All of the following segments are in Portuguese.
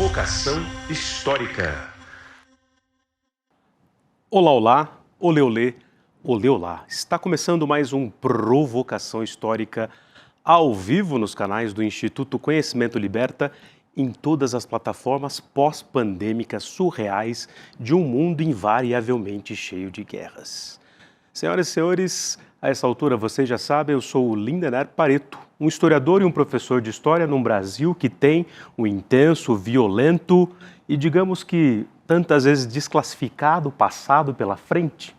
Provocação Histórica. Olá, olá, olê, olê, olê, olá. Está começando mais um Provocação Histórica ao vivo nos canais do Instituto Conhecimento Liberta, em todas as plataformas pós-pandêmicas surreais de um mundo invariavelmente cheio de guerras. Senhoras e senhores, a essa altura vocês já sabem, eu sou o Lindener Pareto, um historiador e um professor de história num Brasil que tem um intenso, violento e, digamos que, tantas vezes desclassificado passado pela frente.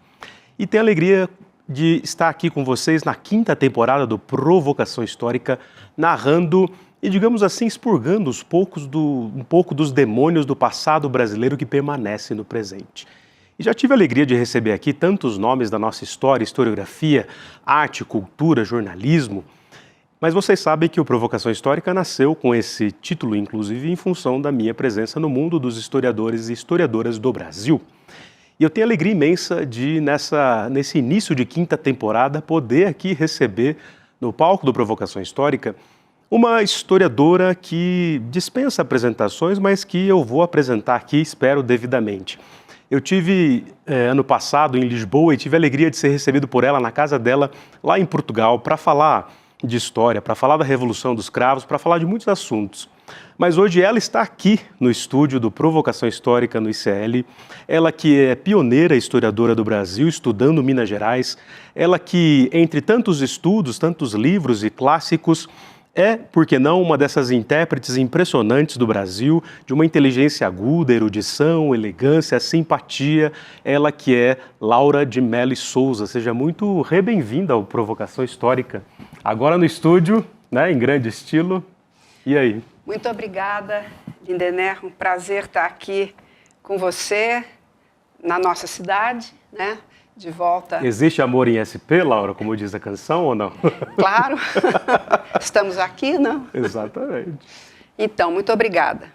E tenho a alegria de estar aqui com vocês na 5ª temporada do Provocação Histórica, narrando e, digamos assim, expurgando um pouco dos demônios do passado brasileiro que permanece no presente. E já tive a alegria de receber aqui tantos nomes da nossa história, historiografia, arte, cultura, jornalismo. Mas vocês sabem que o Provocação Histórica nasceu com esse título, inclusive, em função da minha presença no mundo dos historiadores e historiadoras do Brasil. E eu tenho a alegria imensa de, nesse início de 5ª temporada, poder aqui receber, no palco do Provocação Histórica, uma historiadora que dispensa apresentações, mas que eu vou apresentar aqui, espero, devidamente. Eu tive, ano passado, em Lisboa, e tive a alegria de ser recebido por ela na casa dela, lá em Portugal, para falar de história, para falar da Revolução dos Cravos, para falar de muitos assuntos. Mas hoje ela está aqui no estúdio do Provocação Histórica no ICL, ela que é pioneira historiadora do Brasil, estudando Minas Gerais, ela que, entre tantos estudos, tantos livros e clássicos, é, por que não, uma dessas intérpretes impressionantes do Brasil, de uma inteligência aguda, erudição, elegância, simpatia, ela que é Laura de Mello e Souza. Seja muito bem-vinda ao Provocação Histórica. Agora no estúdio, né, em grande estilo. E aí? Muito obrigada, Lindener. Um prazer estar aqui com você, na nossa cidade, né? De volta. Existe amor em SP, Laura, como diz a canção, ou não? Claro. Estamos aqui, não? Exatamente. Então, muito obrigada.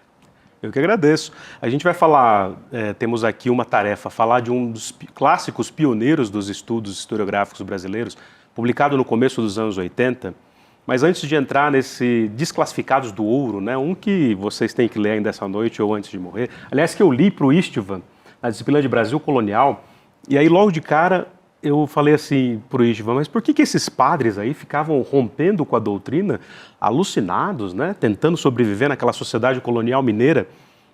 Eu que agradeço. A gente vai falar, temos aqui uma tarefa, falar de um dos clássicos pioneiros dos estudos historiográficos brasileiros, publicado no começo dos anos 80, mas antes de entrar nesse Desclassificados do Ouro, né, um que vocês têm que ler ainda essa noite ou antes de morrer, aliás, que eu li para o Istvan, na disciplina de Brasil Colonial, e aí logo de cara eu falei assim para o Istvan, mas por que esses padres aí ficavam rompendo com a doutrina, alucinados, né, tentando sobreviver naquela sociedade colonial mineira?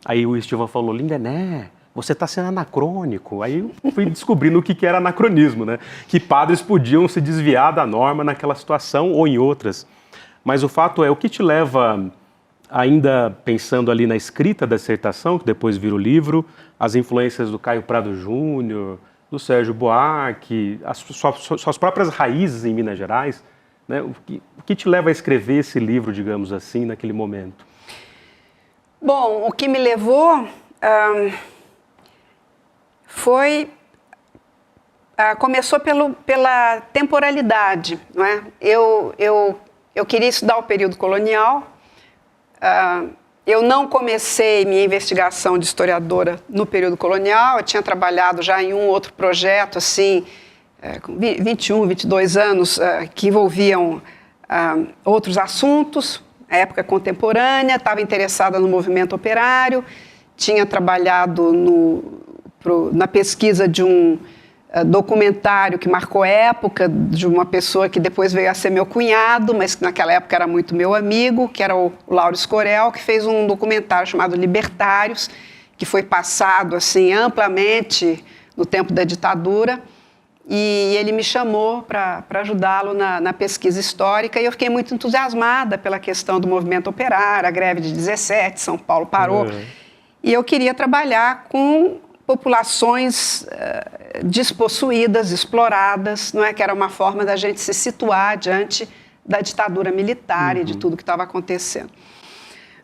Aí o Istvan falou, Lindené, você está sendo anacrônico. Aí eu fui descobrindo o que era anacronismo, né? Que padres podiam se desviar da norma naquela situação ou em outras. Mas o fato é, o que te leva, ainda pensando ali na escrita da dissertação, que depois vira o livro, as influências do Caio Prado Júnior, do Sérgio Buarque, as suas próprias raízes em Minas Gerais, né? O que te leva a escrever esse livro, digamos assim, naquele momento? Bom, o que me levou começou pela temporalidade, não é? Eu queria estudar o período colonial. Eu não comecei minha investigação de historiadora no período colonial, eu tinha trabalhado já em um outro projeto, assim, com 21, 22 anos, que envolviam outros assuntos, a época contemporânea, estava interessada no movimento operário, tinha trabalhado na pesquisa de um documentário que marcou época, de uma pessoa que depois veio a ser meu cunhado, mas que naquela época era muito meu amigo, que era o Lauro Escorel, que fez um documentário chamado Libertários, que foi passado assim, amplamente no tempo da ditadura, e ele me chamou para ajudá-lo na pesquisa histórica, e eu fiquei muito entusiasmada pela questão do movimento operário, a greve de 17, São Paulo parou, e eu queria trabalhar com populações despossuídas, exploradas, não é? Que era uma forma da gente se situar diante da ditadura militar e de tudo que estava acontecendo.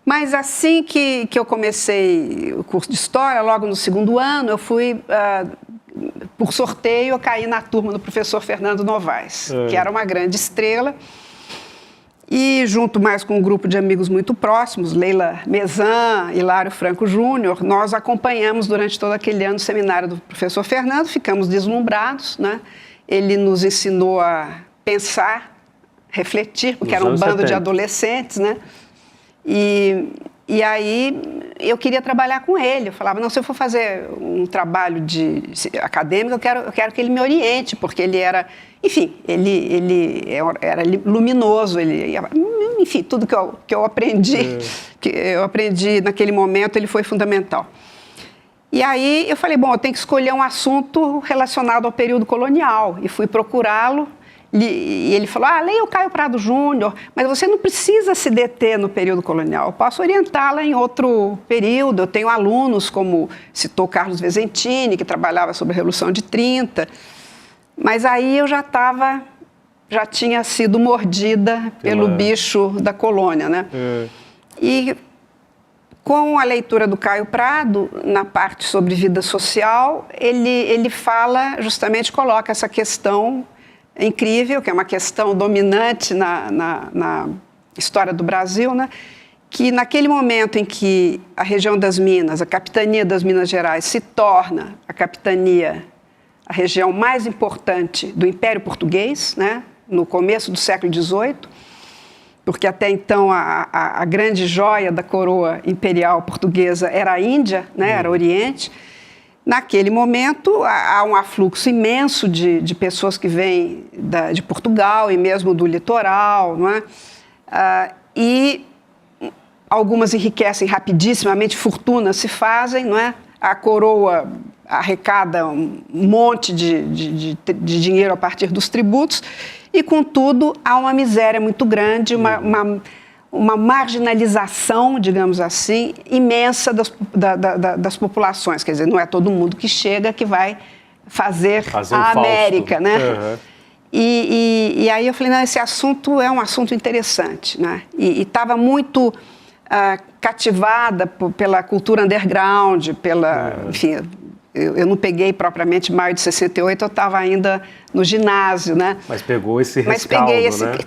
Mas assim que eu comecei o curso de História, logo no 2º ano, eu fui, por sorteio, eu caí na turma do professor Fernando Novaes, que era uma grande estrela. E, junto mais com um grupo de amigos muito próximos, Leila Mezan, Hilário Franco Júnior, nós acompanhamos durante todo aquele ano o seminário do professor Fernando, ficamos deslumbrados, né? Ele nos ensinou a pensar, refletir, porque era um bando de adolescentes, né? E E aí eu queria trabalhar com ele. Eu falava, não, se eu for fazer um trabalho acadêmico, eu quero que ele me oriente, porque ele era, enfim, ele era luminoso, enfim, tudo que eu aprendi, naquele momento, ele foi fundamental. E aí eu falei, bom, eu tenho que escolher um assunto relacionado ao período colonial, e fui procurá-lo. E ele falou, leia o Caio Prado Júnior, mas você não precisa se deter no período colonial, eu posso orientá-la em outro período. Eu tenho alunos, como citou Carlos Vesentini, que trabalhava sobre a Revolução de 30, mas aí eu já tinha sido mordida pelo bicho da colônia, né? E com a leitura do Caio Prado, na parte sobre vida social, ele fala, justamente coloca essa questão incrível, que é uma questão dominante na história do Brasil, né? Que naquele momento em que a região das Minas, a capitania das Minas Gerais, se torna a região mais importante do Império Português, né? No começo do século XVIII, porque até então a grande joia da coroa imperial portuguesa era a Índia, né? Era o Oriente. Naquele momento, há um afluxo imenso de pessoas que vêm de Portugal e mesmo do litoral, não é? E algumas enriquecem rapidissimamente, fortunas se fazem, não é? A coroa arrecada um monte de dinheiro a partir dos tributos e, contudo, há uma miséria muito grande, uma marginalização, digamos assim, imensa das populações. Quer dizer, não é todo mundo que chega que vai fazer a América, né? Uhum. E aí eu falei, não, esse assunto é um assunto interessante, né? E estava muito cativada pela cultura underground, enfim, eu não peguei propriamente maio de 68, eu estava ainda no ginásio, né? Mas pegou esse rescaldo, né?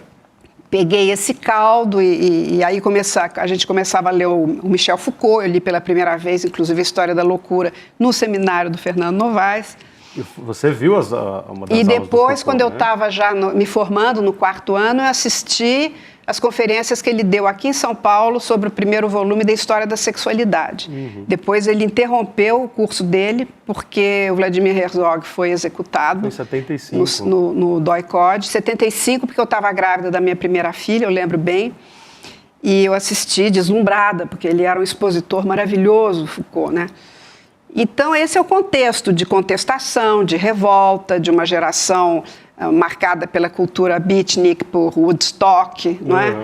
Peguei esse caldo e aí a gente começava a ler o Michel Foucault. Eu li pela primeira vez, inclusive, a História da Loucura no seminário do Fernando Novaes. E você viu uma das aulas E depois, do Foucault, quando eu estava já me formando no 4º ano, eu assisti as conferências que ele deu aqui em São Paulo sobre o primeiro volume da História da Sexualidade. Uhum. Depois ele interrompeu o curso dele, porque o Vladimir Herzog foi executado. Foi em 75. No DOI-CODE. 75, porque eu estava grávida da minha primeira filha, eu lembro bem. E eu assisti deslumbrada, porque ele era um expositor maravilhoso, Foucault, né? Então, esse é o contexto de contestação, de revolta, de uma geração marcada pela cultura beatnik, por Woodstock, não é?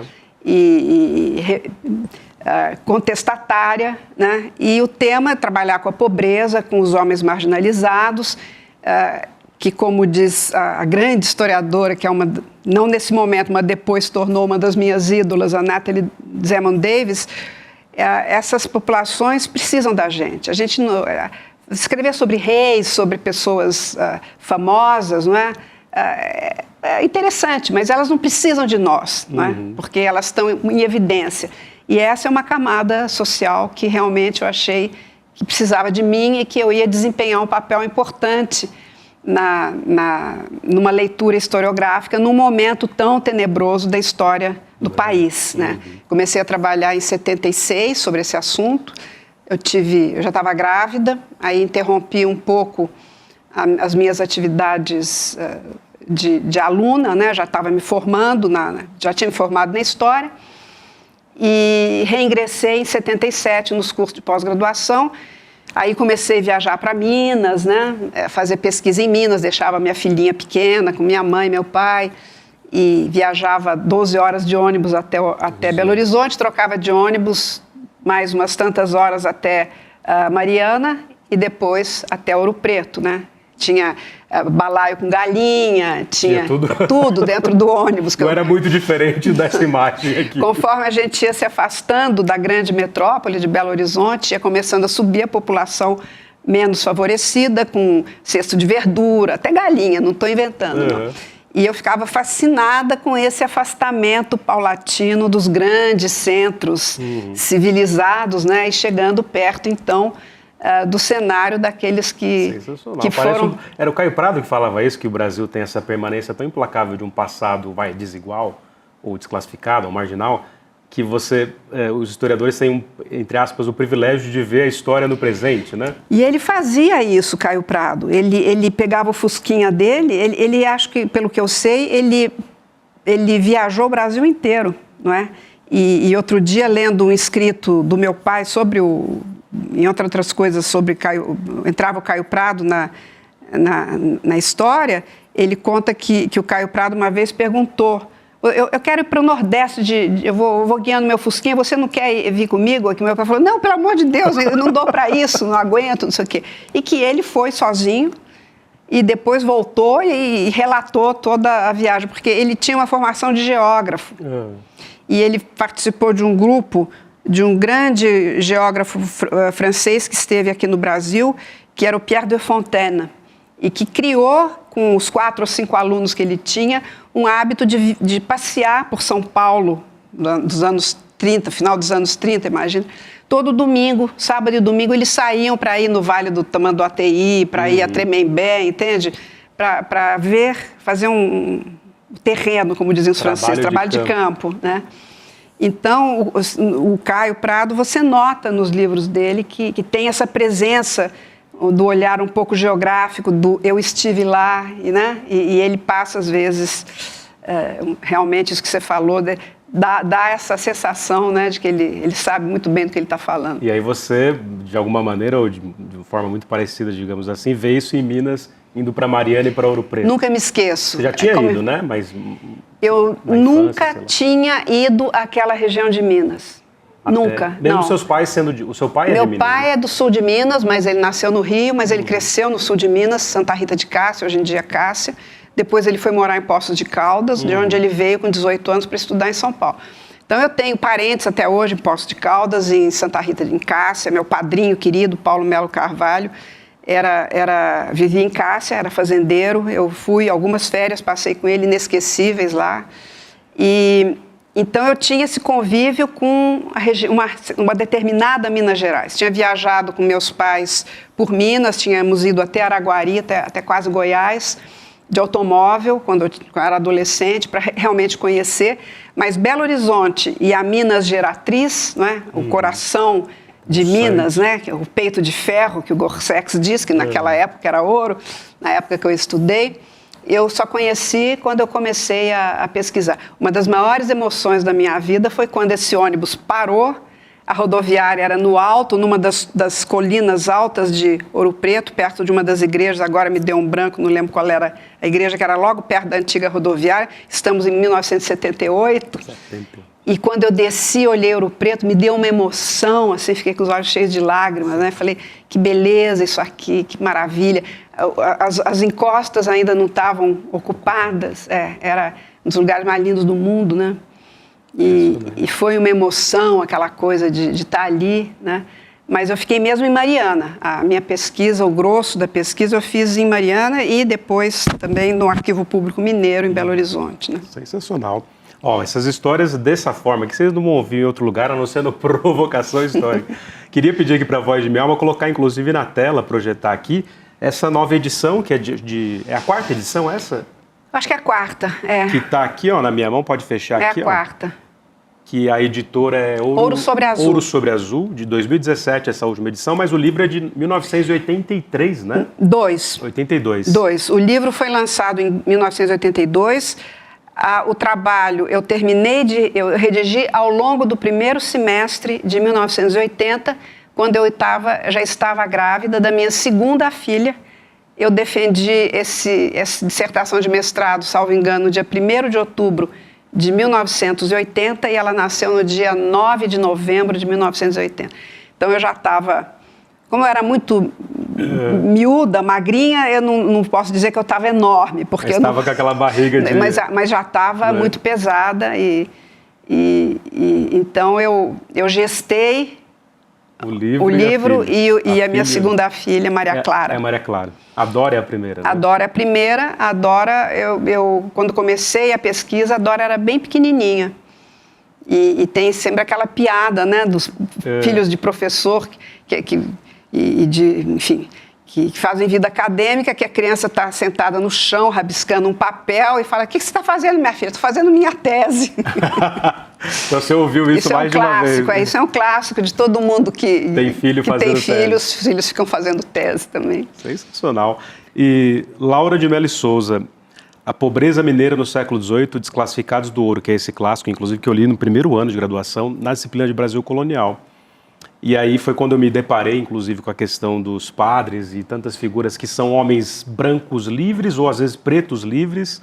Contestatária, né? E o tema é trabalhar com a pobreza, com os homens marginalizados, que, como diz a grande historiadora, que é não nesse momento, mas depois se tornou uma das minhas ídolas, a Natalie Zemon Davis, essas populações precisam da gente. A gente escrever sobre reis, sobre pessoas famosas, não é? É interessante, mas elas não precisam de nós, não é? Porque elas estão em evidência. E essa é uma camada social que realmente eu achei que precisava de mim e que eu ia desempenhar um papel importante numa leitura historiográfica num momento tão tenebroso da história do país, né? Comecei a trabalhar em 76 sobre esse assunto. Eu já estava grávida, aí interrompi um pouco as minhas atividades de aluna, né? Já estava me formando, já tinha me formado na História, e reingressei em 77 nos cursos de pós-graduação. Aí comecei a viajar para Minas, né? Fazer pesquisa em Minas, deixava minha filhinha pequena com minha mãe e meu pai, e viajava 12 horas de ônibus até Belo Horizonte, trocava de ônibus mais umas tantas horas até Mariana e depois até Ouro Preto, né? Tinha balaio com galinha, tinha tudo dentro do ônibus. Não era muito diferente dessa imagem aqui. Conforme a gente ia se afastando da grande metrópole de Belo Horizonte, ia começando a subir a população menos favorecida, com cesto de verdura, até galinha, não estou inventando, não. E eu ficava fascinada com esse afastamento paulatino dos grandes centros civilizados, né? E chegando perto, então, do cenário daqueles que foram... Era o Caio Prado que falava isso, que o Brasil tem essa permanência tão implacável de um passado desigual, ou desclassificado, ou marginal, que os historiadores têm, entre aspas, o privilégio de ver a história no presente, né? E ele fazia isso, Caio Prado. Ele pegava o fusquinha dele, ele acho que, pelo que eu sei, ele viajou o Brasil inteiro, não é? E outro dia, lendo um escrito do meu pai sobre em outras coisas, sobre entrava o Caio Prado na história, ele conta que o Caio Prado uma vez perguntou: eu quero ir para o Nordeste, eu vou guiando meu fusquinha, você não quer vir comigo? Aqui meu pai falou: não, pelo amor de Deus, eu não dou para isso, não aguento, não sei o quê. E que ele foi sozinho e depois voltou e relatou toda a viagem, porque ele tinha uma formação de geógrafo. E ele participou de um grupo de um grande geógrafo francês que esteve aqui no Brasil, que era o Pierre de Fontaine, e que criou, com os 4 ou 5 alunos que ele tinha, um hábito de passear por São Paulo, dos anos 30, final dos anos 30, imagina. Todo domingo, sábado e domingo, eles saíam para ir no Vale do Tamanduateí, para ir a Tremembé, entende? Para fazer um terreno, como dizem os franceses, trabalho de campo, né? Então, o Caio Prado, você nota nos livros dele que tem essa presença do olhar um pouco geográfico, do eu estive lá, né? E ele passa, às vezes, realmente isso que você falou, dá essa sensação, né, de que ele sabe muito bem do que ele está falando. E aí você, de alguma maneira, ou de forma muito parecida, digamos assim, vê isso em Minas, indo para Mariana e para Ouro Preto. Nunca me esqueço. Você já tinha ido, né? Mas eu nunca tinha ido àquela região de Minas. Nunca, mesmo não. Seus pais sendo o seu pai é de Minas? Meu pai é do sul de Minas, mas ele nasceu no Rio, mas ele cresceu no sul de Minas, Santa Rita de Cássia, hoje em dia Cássia. Depois ele foi morar em Poços de Caldas, de onde ele veio com 18 anos para estudar em São Paulo. Então eu tenho parentes até hoje em Poços de Caldas, em Santa Rita de Cássia. Meu padrinho querido, Paulo Melo Carvalho, vivia em Cássia, era fazendeiro. Eu fui algumas férias, passei com ele, inesquecíveis lá. Então eu tinha esse convívio com uma determinada Minas Gerais. Tinha viajado com meus pais por Minas, tínhamos ido até Araguari, até quase Goiás, de automóvel, quando eu era adolescente, para realmente conhecer. Mas Belo Horizonte e a Minas Geratriz, não é? O coração de Minas, né? O peito de ferro, que o Gorsex diz, que naquela época era ouro, na época que eu estudei, eu só conheci quando eu comecei a pesquisar. Uma das maiores emoções da minha vida foi quando esse ônibus parou, a rodoviária era no alto, numa das colinas altas de Ouro Preto, perto de uma das igrejas, agora me deu um branco, não lembro qual era a igreja, que era logo perto da antiga rodoviária. Estamos em 1978. E quando eu desci, olhei Ouro Preto, me deu uma emoção, assim, fiquei com os olhos cheios de lágrimas, né? Falei, que beleza isso aqui, que maravilha. As encostas ainda não estavam ocupadas, era um dos lugares mais lindos do mundo, né? E foi uma emoção, aquela coisa de estar ali, né? Mas eu fiquei mesmo em Mariana. A minha pesquisa, o grosso da pesquisa, eu fiz em Mariana e depois também no Arquivo Público Mineiro, em Belo Horizonte, né? Sensacional. Essas histórias dessa forma, que vocês não vão ouvir em outro lugar, a não ser no Provocação Histórica. Queria pedir aqui para a Voz de Minha Alma colocar, inclusive, na tela, projetar aqui, essa nova edição, que é a 4ª edição, essa? Acho que é a 4ª, Que está aqui, na minha mão, pode fechar aqui. É a 4ª. Que a editora é Ouro Sobre Azul. Ouro Sobre Azul, de 2017, essa última edição, mas o livro é de 1983, né? 82. O livro foi lançado em 1982. O trabalho eu redigi ao longo do primeiro semestre de 1980, quando eu já estava grávida da minha segunda filha. Eu defendi essa dissertação de mestrado, salvo engano, no dia 1º de outubro de 1980, e ela nasceu no dia 9 de novembro de 1980. Então eu já estava, como eu era muito miúda, magrinha, eu não posso dizer que eu estava enorme, porque eu estava com aquela barriga de... Mas já estava muito pesada, então eu gestei o livro e a minha segunda filha, Maria Clara. É Maria Clara. A Dora é a primeira, né? A Dora é a primeira. A Dora, quando comecei a pesquisa, a Dora era bem pequenininha. E tem sempre aquela piada, né, dos filhos de professor, enfim, que fazem vida acadêmica, que a criança está sentada no chão, rabiscando um papel e fala: o que você está fazendo, minha filha? Estou fazendo minha tese. Então você ouviu isso mais de uma vez. Isso é um clássico de todo mundo que tem filho fazendo tese. Os filhos ficam fazendo tese também. Sensacional. E Laura de Melo Souza, A Pobreza Mineira no Século XVIII, Desclassificados do Ouro, que é esse clássico, inclusive, que eu li no primeiro ano de graduação, na disciplina de Brasil Colonial. E aí foi quando eu me deparei, inclusive, com a questão dos padres e tantas figuras que são homens brancos livres, ou às vezes pretos livres,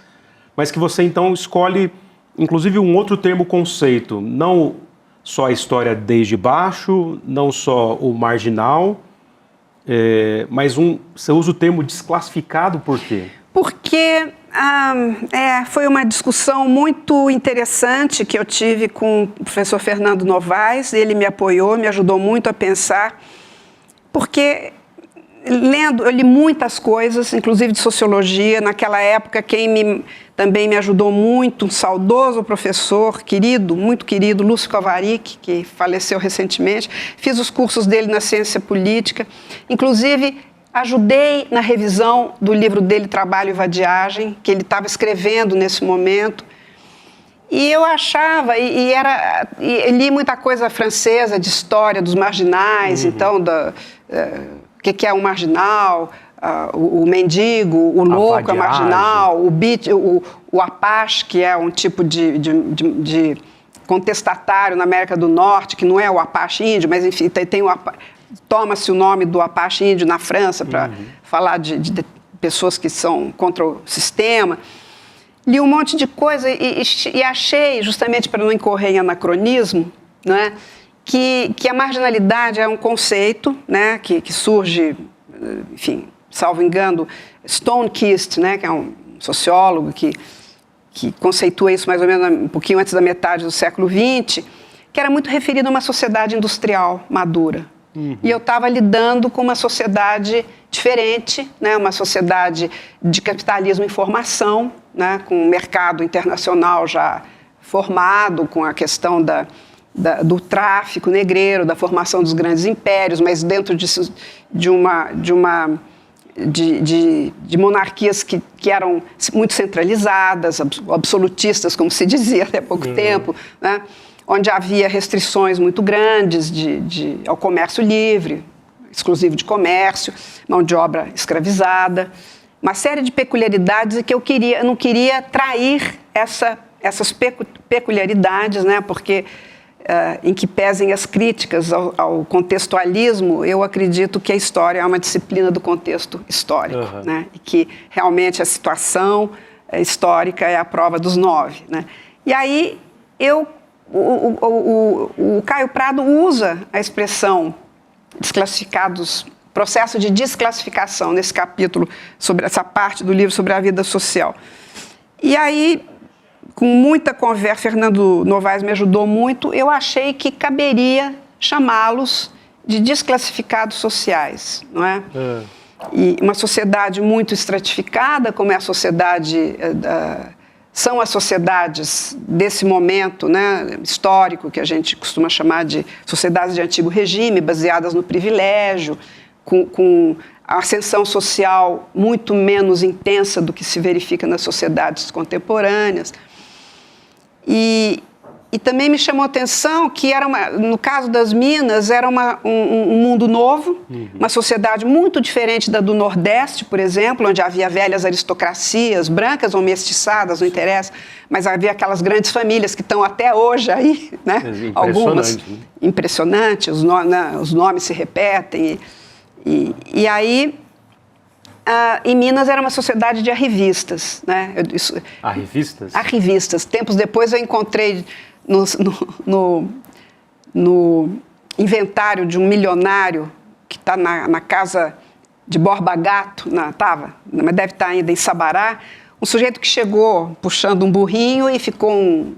mas que você então escolhe, inclusive, um outro termo conceito, não só a história desde baixo, não só o marginal, mas você usa o termo desclassificado por quê? Porque foi uma discussão muito interessante que eu tive com o professor Fernando Novaes. Ele me apoiou, me ajudou muito a pensar, porque eu li muitas coisas, inclusive de sociologia. Naquela época, também me ajudou muito, um saudoso professor, muito querido, Lúcio Kovarik, que faleceu recentemente. Fiz os cursos dele na ciência política, inclusive ajudei na revisão do livro dele, Trabalho e Vadiagem, que ele estava escrevendo nesse momento. E eu achava, e li muita coisa francesa, de história dos marginais, então, o que é um marginal, o mendigo, o louco é marginal, o Apache, que é um tipo de contestatário na América do Norte, que não é o Apache índio, mas, enfim, tem o Apache. Toma-se o nome do Apache índio na França para falar de pessoas que são contra o sistema. Li um monte de coisa e achei, justamente para não incorrer em anacronismo, né, que a marginalidade é um conceito, né, que surge, enfim, salvo engano, Stonekist, né, que é um sociólogo que conceitua isso mais ou menos um pouquinho antes da metade do século XX, que era muito referido a uma sociedade industrial madura. E eu estava lidando com uma sociedade diferente, né, uma sociedade de capitalismo em formação, né, com um mercado internacional já formado, com a questão do tráfico negreiro, da formação dos grandes impérios, mas dentro de monarquias que eram muito centralizadas, absolutistas, como se dizia até pouco tempo, né? Onde havia restrições muito grandes ao comércio livre, exclusivo de comércio, mão de obra escravizada, uma série de peculiaridades e que eu não queria trair essas peculiaridades, né? Porque, em que pesem as críticas ao contextualismo, eu acredito que a história é uma disciplina do contexto histórico, né? E que realmente a situação histórica é a prova dos 9, né? E aí o Caio Prado usa a expressão desclassificados, processo de desclassificação, nesse capítulo, sobre essa parte do livro sobre a vida social. E aí, com muita conversa, Fernando Novaes me ajudou muito, eu achei que caberia chamá-los de desclassificados sociais, não é? E uma sociedade muito estratificada, como é a sociedade são as sociedades desse momento, né, histórico, que a gente costuma chamar de sociedades de antigo regime, baseadas no privilégio, com a ascensão social muito menos intensa do que se verifica nas sociedades contemporâneas. E também me chamou a atenção que no caso das Minas, era um mundo novo, uma sociedade muito diferente da do Nordeste, por exemplo, onde havia velhas aristocracias, brancas ou mestiçadas, não interessa, mas havia aquelas grandes famílias que estão até hoje aí, né? Algumas impressionantes, os nomes se repetem. E aí, em Minas era uma sociedade de arrivistas, né? Arrivistas? Arrivistas. Tempos depois eu encontrei no inventário de um milionário que está na casa de Borba Gato, mas deve estar ainda em Sabará, um sujeito que chegou puxando um burrinho e ficou um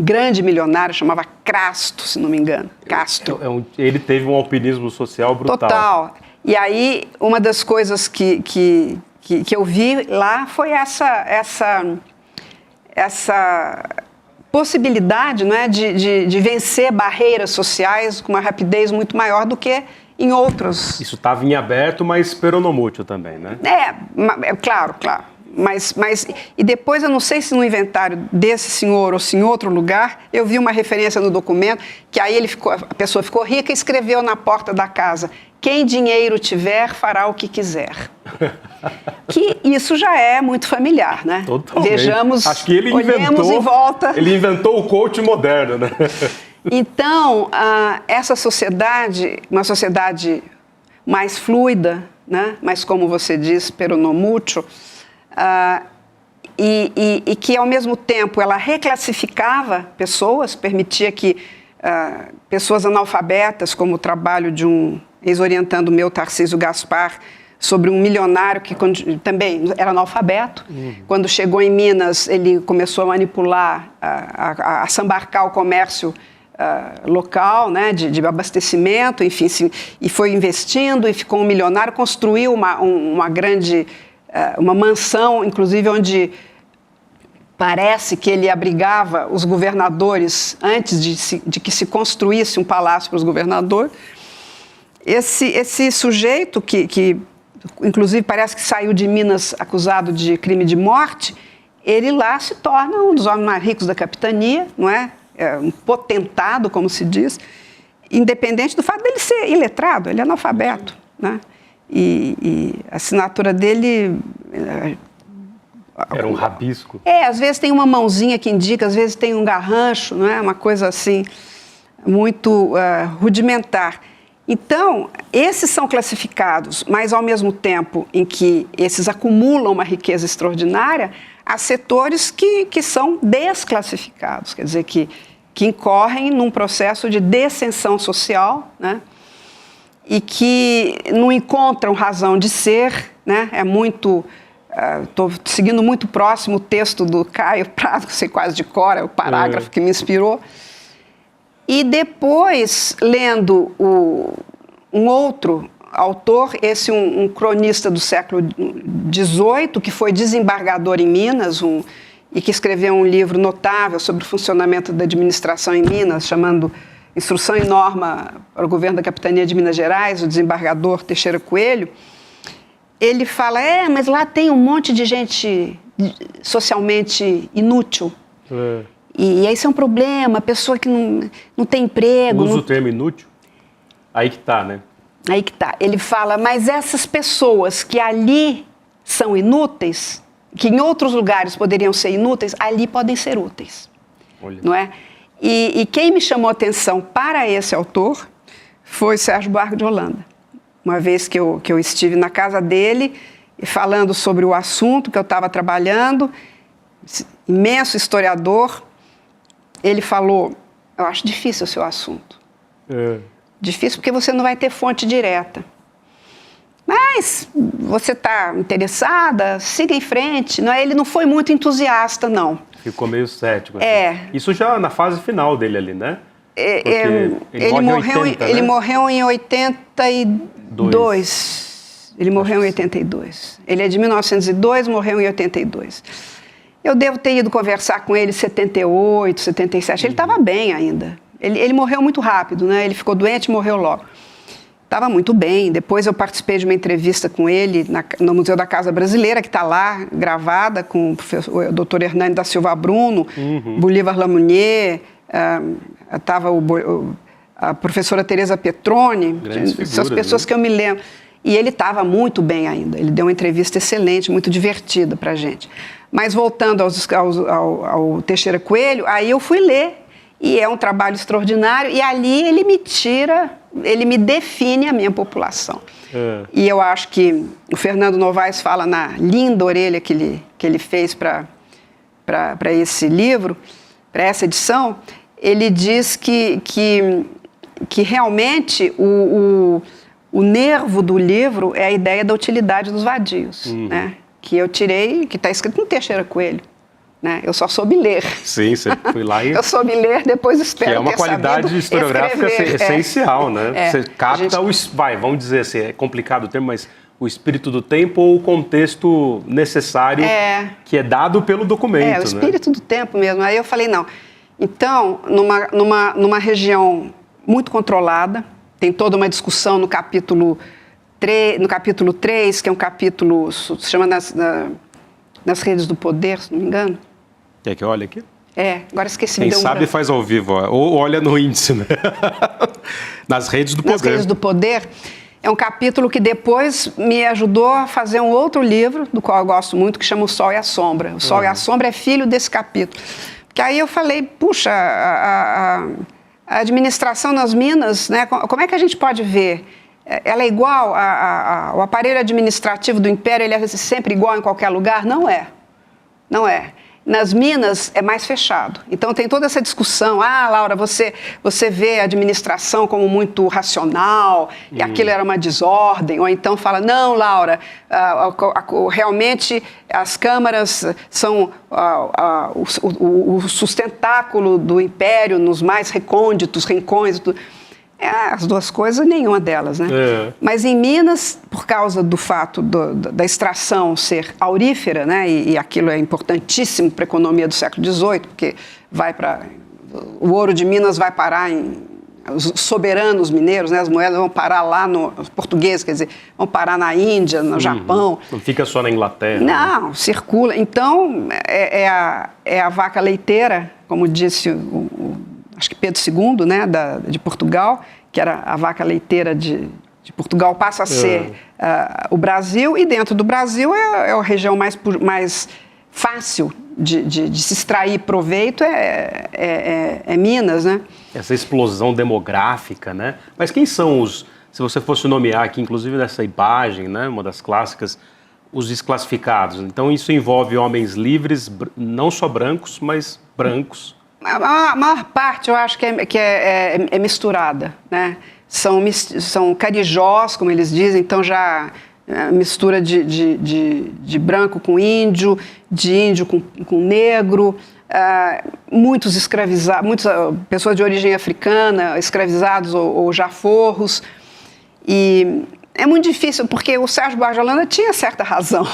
grande milionário, chamava Crasto, se não me engano. Castro. Ele teve um alpinismo social brutal. Total. E aí, uma das coisas que eu vi lá foi essa possibilidade, não é, de vencer barreiras sociais com uma rapidez muito maior do que em outros... Isso estava em aberto, mas peronomútil também, né? Claro. E depois, eu não sei se no inventário desse senhor ou se em outro lugar, eu vi uma referência no documento, que aí a pessoa ficou rica e escreveu na porta da casa: quem dinheiro tiver, fará o que quiser. Que isso já é muito familiar, né? Totalmente. Vejamos, acho que ele olhemos em volta. Ele inventou o coach moderno, né? Então, essa sociedade, uma sociedade mais fluida, né? Mas, como você diz, peronomútil, e que, ao mesmo tempo, ela reclassificava pessoas, permitia que pessoas analfabetas, como o trabalho de um ex-orientando meu, Tarcísio Gaspar, sobre um milionário que também era analfabeto. Quando chegou em Minas, ele começou a manipular, a sambarcar o comércio local, né, de abastecimento, enfim, e foi investindo e ficou um milionário, construiu uma grande... uma mansão, inclusive, onde parece que ele abrigava os governadores antes de que se construísse um palácio para os governadores. Esse sujeito, que inclusive parece que saiu de Minas acusado de crime de morte, ele lá se torna um dos homens mais ricos da capitania, não é? Um potentado, como se diz, independente do fato dele ser iletrado, ele é analfabeto, né? E a assinatura dele... Era um rabisco. Às vezes tem uma mãozinha que indica, às vezes tem um garrancho, não é? Uma coisa assim, muito rudimentar. Então, esses são classificados, mas ao mesmo tempo em que esses acumulam uma riqueza extraordinária, há setores que são desclassificados, quer dizer, que incorrem num processo de descensão social, né? E que não encontram razão de ser, né? Estou seguindo muito próximo o texto do Caio Prado, que eu sei quase de cor, é o parágrafo que me inspirou. E depois, lendo um outro autor, um cronista do século XVIII, que foi desembargador em Minas, e que escreveu um livro notável sobre o funcionamento da administração em Minas, chamando Instrução e Norma para o Governo da Capitania de Minas Gerais, o desembargador Teixeira Coelho. Ele fala, mas lá tem um monte de gente socialmente inútil. E isso é um problema, pessoa que não tem emprego... Usa o termo inútil? Aí que tá, né? Aí que tá. Ele fala, mas essas pessoas que ali são inúteis, que em outros lugares poderiam ser inúteis, ali podem ser úteis. Olha. Não é? E quem me chamou a atenção para esse autor foi Sérgio Buarque de Holanda. Uma vez que eu estive na casa dele, falando sobre o assunto que eu estava trabalhando, imenso historiador, ele falou, eu acho difícil o seu assunto. Difícil porque você não vai ter fonte direta. Mas você está interessada, siga em frente. Ele não foi muito entusiasta, não. Ficou meio cético. Assim. Isso já na fase final dele ali, né? Ele morreu em 82. Ele morreu em 82. Ele é de 1902, morreu em 82. Eu devo ter ido conversar com ele em 78, 77. Ele estava bem ainda. Ele morreu muito rápido, né? Ele ficou doente e morreu logo. Estava muito bem. Depois eu participei de uma entrevista com ele no Museu da Casa Brasileira, que está lá, gravada, com o Dr. Hernani da Silva Bruno, Bolívar Lamounier, estava a professora Teresa Petroni, essas pessoas que eu me lembro. E ele estava muito bem ainda. Ele deu uma entrevista excelente, muito divertida para a gente. Mas voltando ao Teixeira Coelho, aí eu fui ler. E é um trabalho extraordinário. E ali ele me define a minha população. E eu acho que o Fernando Novaes fala na linda orelha que ele fez para esse livro, para essa edição, ele diz que realmente o nervo do livro é a ideia da utilidade dos vadios, né? Que eu tirei, que está escrito no Teixeira Coelho. Né? Eu só soube ler. Sim, você foi lá e... Eu soube ler, depois espero que é uma qualidade historiográfica essencial, né? Você capta vamos dizer assim, é complicado o termo, mas o espírito do tempo ou o contexto necessário que é dado pelo documento. O espírito do tempo mesmo. Aí eu falei, não. Então, numa região muito controlada, tem toda uma discussão no capítulo 3, que é um capítulo, se chama nas redes do poder, se não me engano. Quer que eu olhe aqui? Agora esqueci. Quem sabe faz ao vivo, ou olha no índice, né? Nas redes do poder. Nas redes do poder. É um capítulo que depois me ajudou a fazer um outro livro, do qual eu gosto muito, que chama O Sol e a Sombra. O Sol e a Sombra é filho desse capítulo. Porque aí eu falei, puxa, a administração nas Minas, né, como é que a gente pode ver? Ela é igual, o aparelho administrativo do Império, ele é sempre igual em qualquer lugar? Não é. Não é. Nas Minas é mais fechado. Então tem toda essa discussão. Laura, você vê a administração como muito racional e aquilo era uma desordem. Ou então fala, não, Laura, realmente as câmaras são o sustentáculo do Império nos mais recônditos rincões. As duas coisas, nenhuma delas, né? Mas em Minas, por causa do fato da extração ser aurífera, né? E aquilo é importantíssimo para a economia do século XVIII, porque o ouro de Minas vai parar os soberanos mineiros, né? As moedas vão parar lá os portugueses, quer dizer, vão parar na Índia, no Japão. Não fica só na Inglaterra. Não, circula. Então, é a vaca leiteira, como disse acho que Pedro II, né, de Portugal, que era a vaca leiteira de Portugal, passa a ser o Brasil, e dentro do Brasil é a região mais fácil de se extrair proveito, é Minas, né? Essa explosão demográfica, né? Mas quem são se você fosse nomear aqui, inclusive nessa imagem, né, uma das clássicas, os desclassificados? Então isso envolve homens livres, não só brancos, mas brancos. A maior parte, eu acho que é misturada, né? São carijós, como eles dizem, então já mistura de branco com índio, de índio com negro, muitos escravizados, muitas pessoas de origem africana, escravizados ou já forros. E é muito difícil, porque o Sérgio Buarque de Holanda tinha certa razão.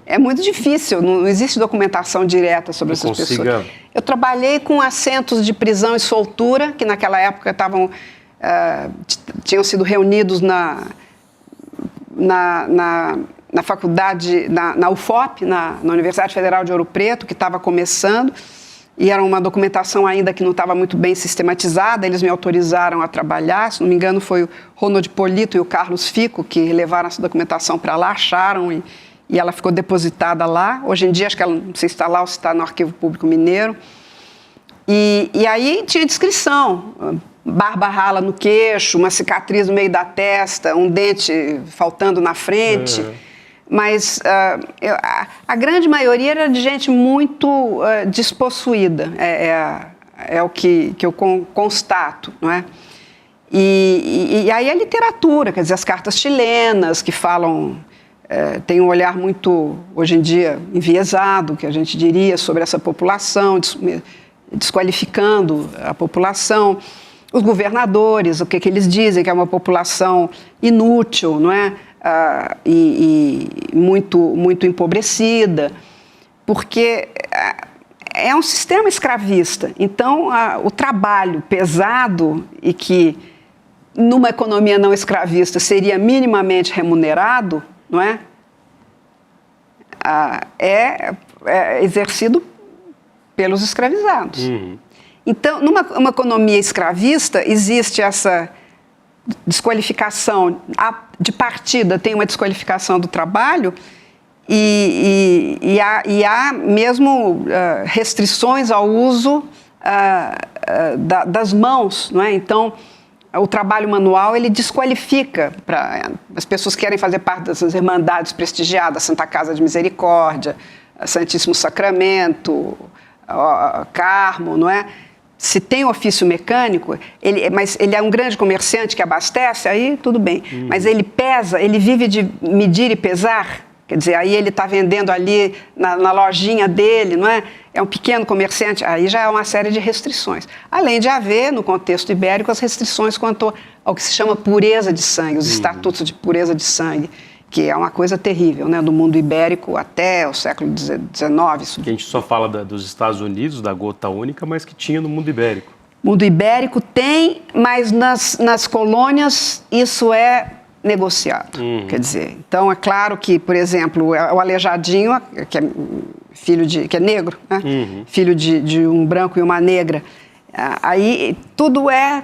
É muito difícil, não existe documentação direta sobre essas pessoas. Eu trabalhei com assentos de prisão e soltura, que naquela época tinham sido reunidos na faculdade, na UFOP, na Universidade Federal de Ouro Preto, que estava começando, e era uma documentação ainda que não estava muito bem sistematizada. Eles me autorizaram a trabalhar, se não me engano foi o Ronald Polito e o Carlos Fico que levaram essa documentação para lá, acharam, e ela ficou depositada lá. Hoje em dia, acho que ela não sei se está lá ou se está no Arquivo Público Mineiro. E aí tinha descrição, barba rala no queixo, uma cicatriz no meio da testa, um dente faltando na frente. Mas a grande maioria era de gente muito despossuída, é o que eu constato, não é? E aí a literatura, quer dizer, as cartas chilenas que falam, tem um olhar muito, hoje em dia, enviesado, que a gente diria, sobre essa população, desqualificando a população. Os governadores, o que eles dizem, que é uma população inútil, não é? E muito empobrecida, porque é um sistema escravista. Então, o trabalho pesado e que, numa economia não escravista, seria minimamente remunerado, não é? É exercido pelos escravizados. Então, numa economia escravista, existe essa desqualificação, de partida tem uma desqualificação do trabalho e há mesmo restrições ao uso das mãos, não é? Então, o trabalho manual, ele desqualifica, as pessoas que querem fazer parte dessas irmandades prestigiadas, Santa Casa de Misericórdia, Santíssimo Sacramento, Carmo, não é? Se tem ofício mecânico, mas ele é um grande comerciante que abastece, aí tudo bem. Mas ele pesa, ele vive de medir e pesar, quer dizer, aí ele está vendendo ali na lojinha dele, não é? É um pequeno comerciante, aí já é uma série de restrições. Além de haver, no contexto ibérico, as restrições quanto ao que se chama pureza de sangue, os estatutos de pureza de sangue, que é uma coisa terrível, né? Do mundo ibérico até o século XIX. Que a gente só fala dos Estados Unidos, da gota única, mas que tinha no mundo ibérico. mundo ibérico tem, mas nas colônias isso é negociado. Quer dizer, então é claro que, por exemplo, o Aleijadinho, que é que é negro, né? Filho de um branco e uma negra, aí tudo é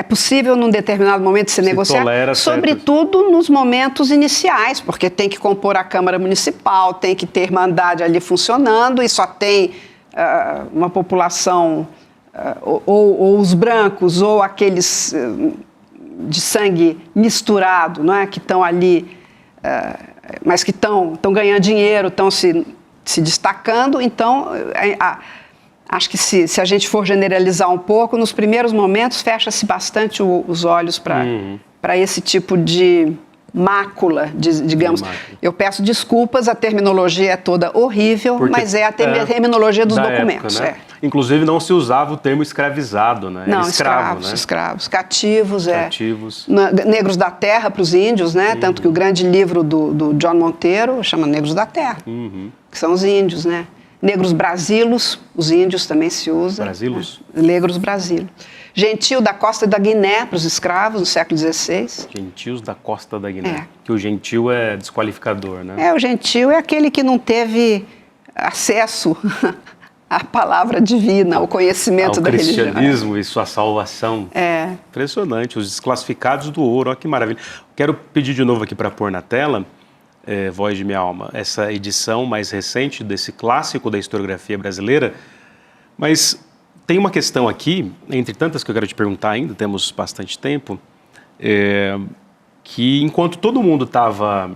possível num determinado momento ser negociado, sobretudo nos momentos iniciais, porque tem que compor a Câmara Municipal, tem que ter Irmandade ali funcionando e só tem uma população, ou os brancos, ou aqueles de sangue misturado, não é? Que estão ali, mas que estão ganhando dinheiro, estão se destacando. Então, acho que se a gente for generalizar um pouco, nos primeiros momentos fecha-se bastante os olhos para esse tipo de mácula, digamos. Eu peço desculpas, a terminologia é toda horrível, mas é a terminologia dos documentos. Época, né? Inclusive não se usava o termo escravizado, né? Não, escravos, né? Escravos. Cativos. Cativos. Negros da terra para os índios, né? Tanto que o grande livro do John Monteiro chama Negros da Terra, que são os índios, né? Negros brasilos, os índios também se usa. Brasilos? Né? Negros brasilos. Gentil da Costa da Guiné para os escravos no século XVI. Gentios da Costa da Guiné. Que o gentil é desqualificador, né? O gentil é aquele que não teve acesso à palavra divina, ao conhecimento da religião. O cristianismo e sua salvação. Impressionante, os desclassificados do ouro, olha que maravilha. Quero pedir de novo aqui para pôr na tela, Voz de Minha Alma, essa edição mais recente desse clássico da historiografia brasileira, mas tem uma questão aqui, entre tantas que eu quero te perguntar ainda, temos bastante tempo, que enquanto todo mundo estava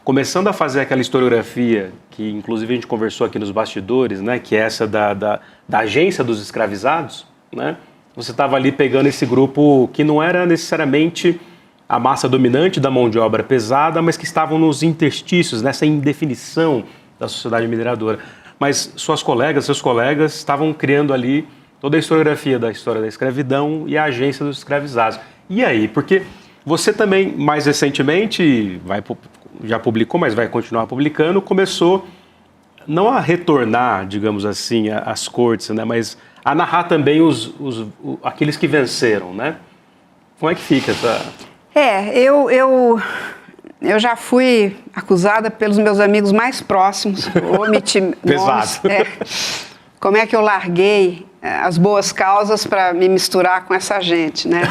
começando a fazer aquela historiografia, que inclusive a gente conversou aqui nos bastidores, né, que é essa da agência dos escravizados, né, você estava ali pegando esse grupo que não era necessariamente a massa dominante da mão de obra pesada, mas que estavam nos interstícios, nessa indefinição da sociedade mineradora. Mas seus colegas estavam criando ali toda a historiografia da história da escravidão e a agência dos escravizados. E aí? Porque você também, mais recentemente, já publicou, mas vai continuar publicando, começou não a retornar, digamos assim, às cortes, né, mas a narrar também aqueles que venceram, né? Como é que fica essa... Eu já fui acusada pelos meus amigos mais próximos, omiti nomes. Como é que eu larguei as boas causas para me misturar com essa gente, né?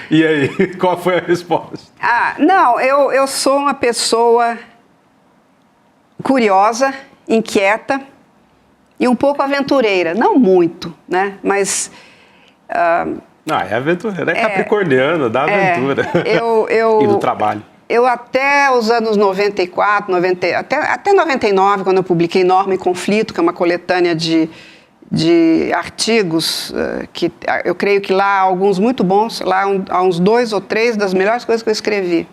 E aí, qual foi a resposta? Não, eu sou uma pessoa curiosa, inquieta e um pouco aventureira. Não muito, né? Mas... é aventureira, é capricorniana, dá aventura. E do trabalho. Eu até os anos 94, até 99, quando eu publiquei Norma e Conflito, que é uma coletânea de artigos, que eu creio que lá há alguns muito bons, lá há uns 2 ou 3 das melhores coisas que eu escrevi,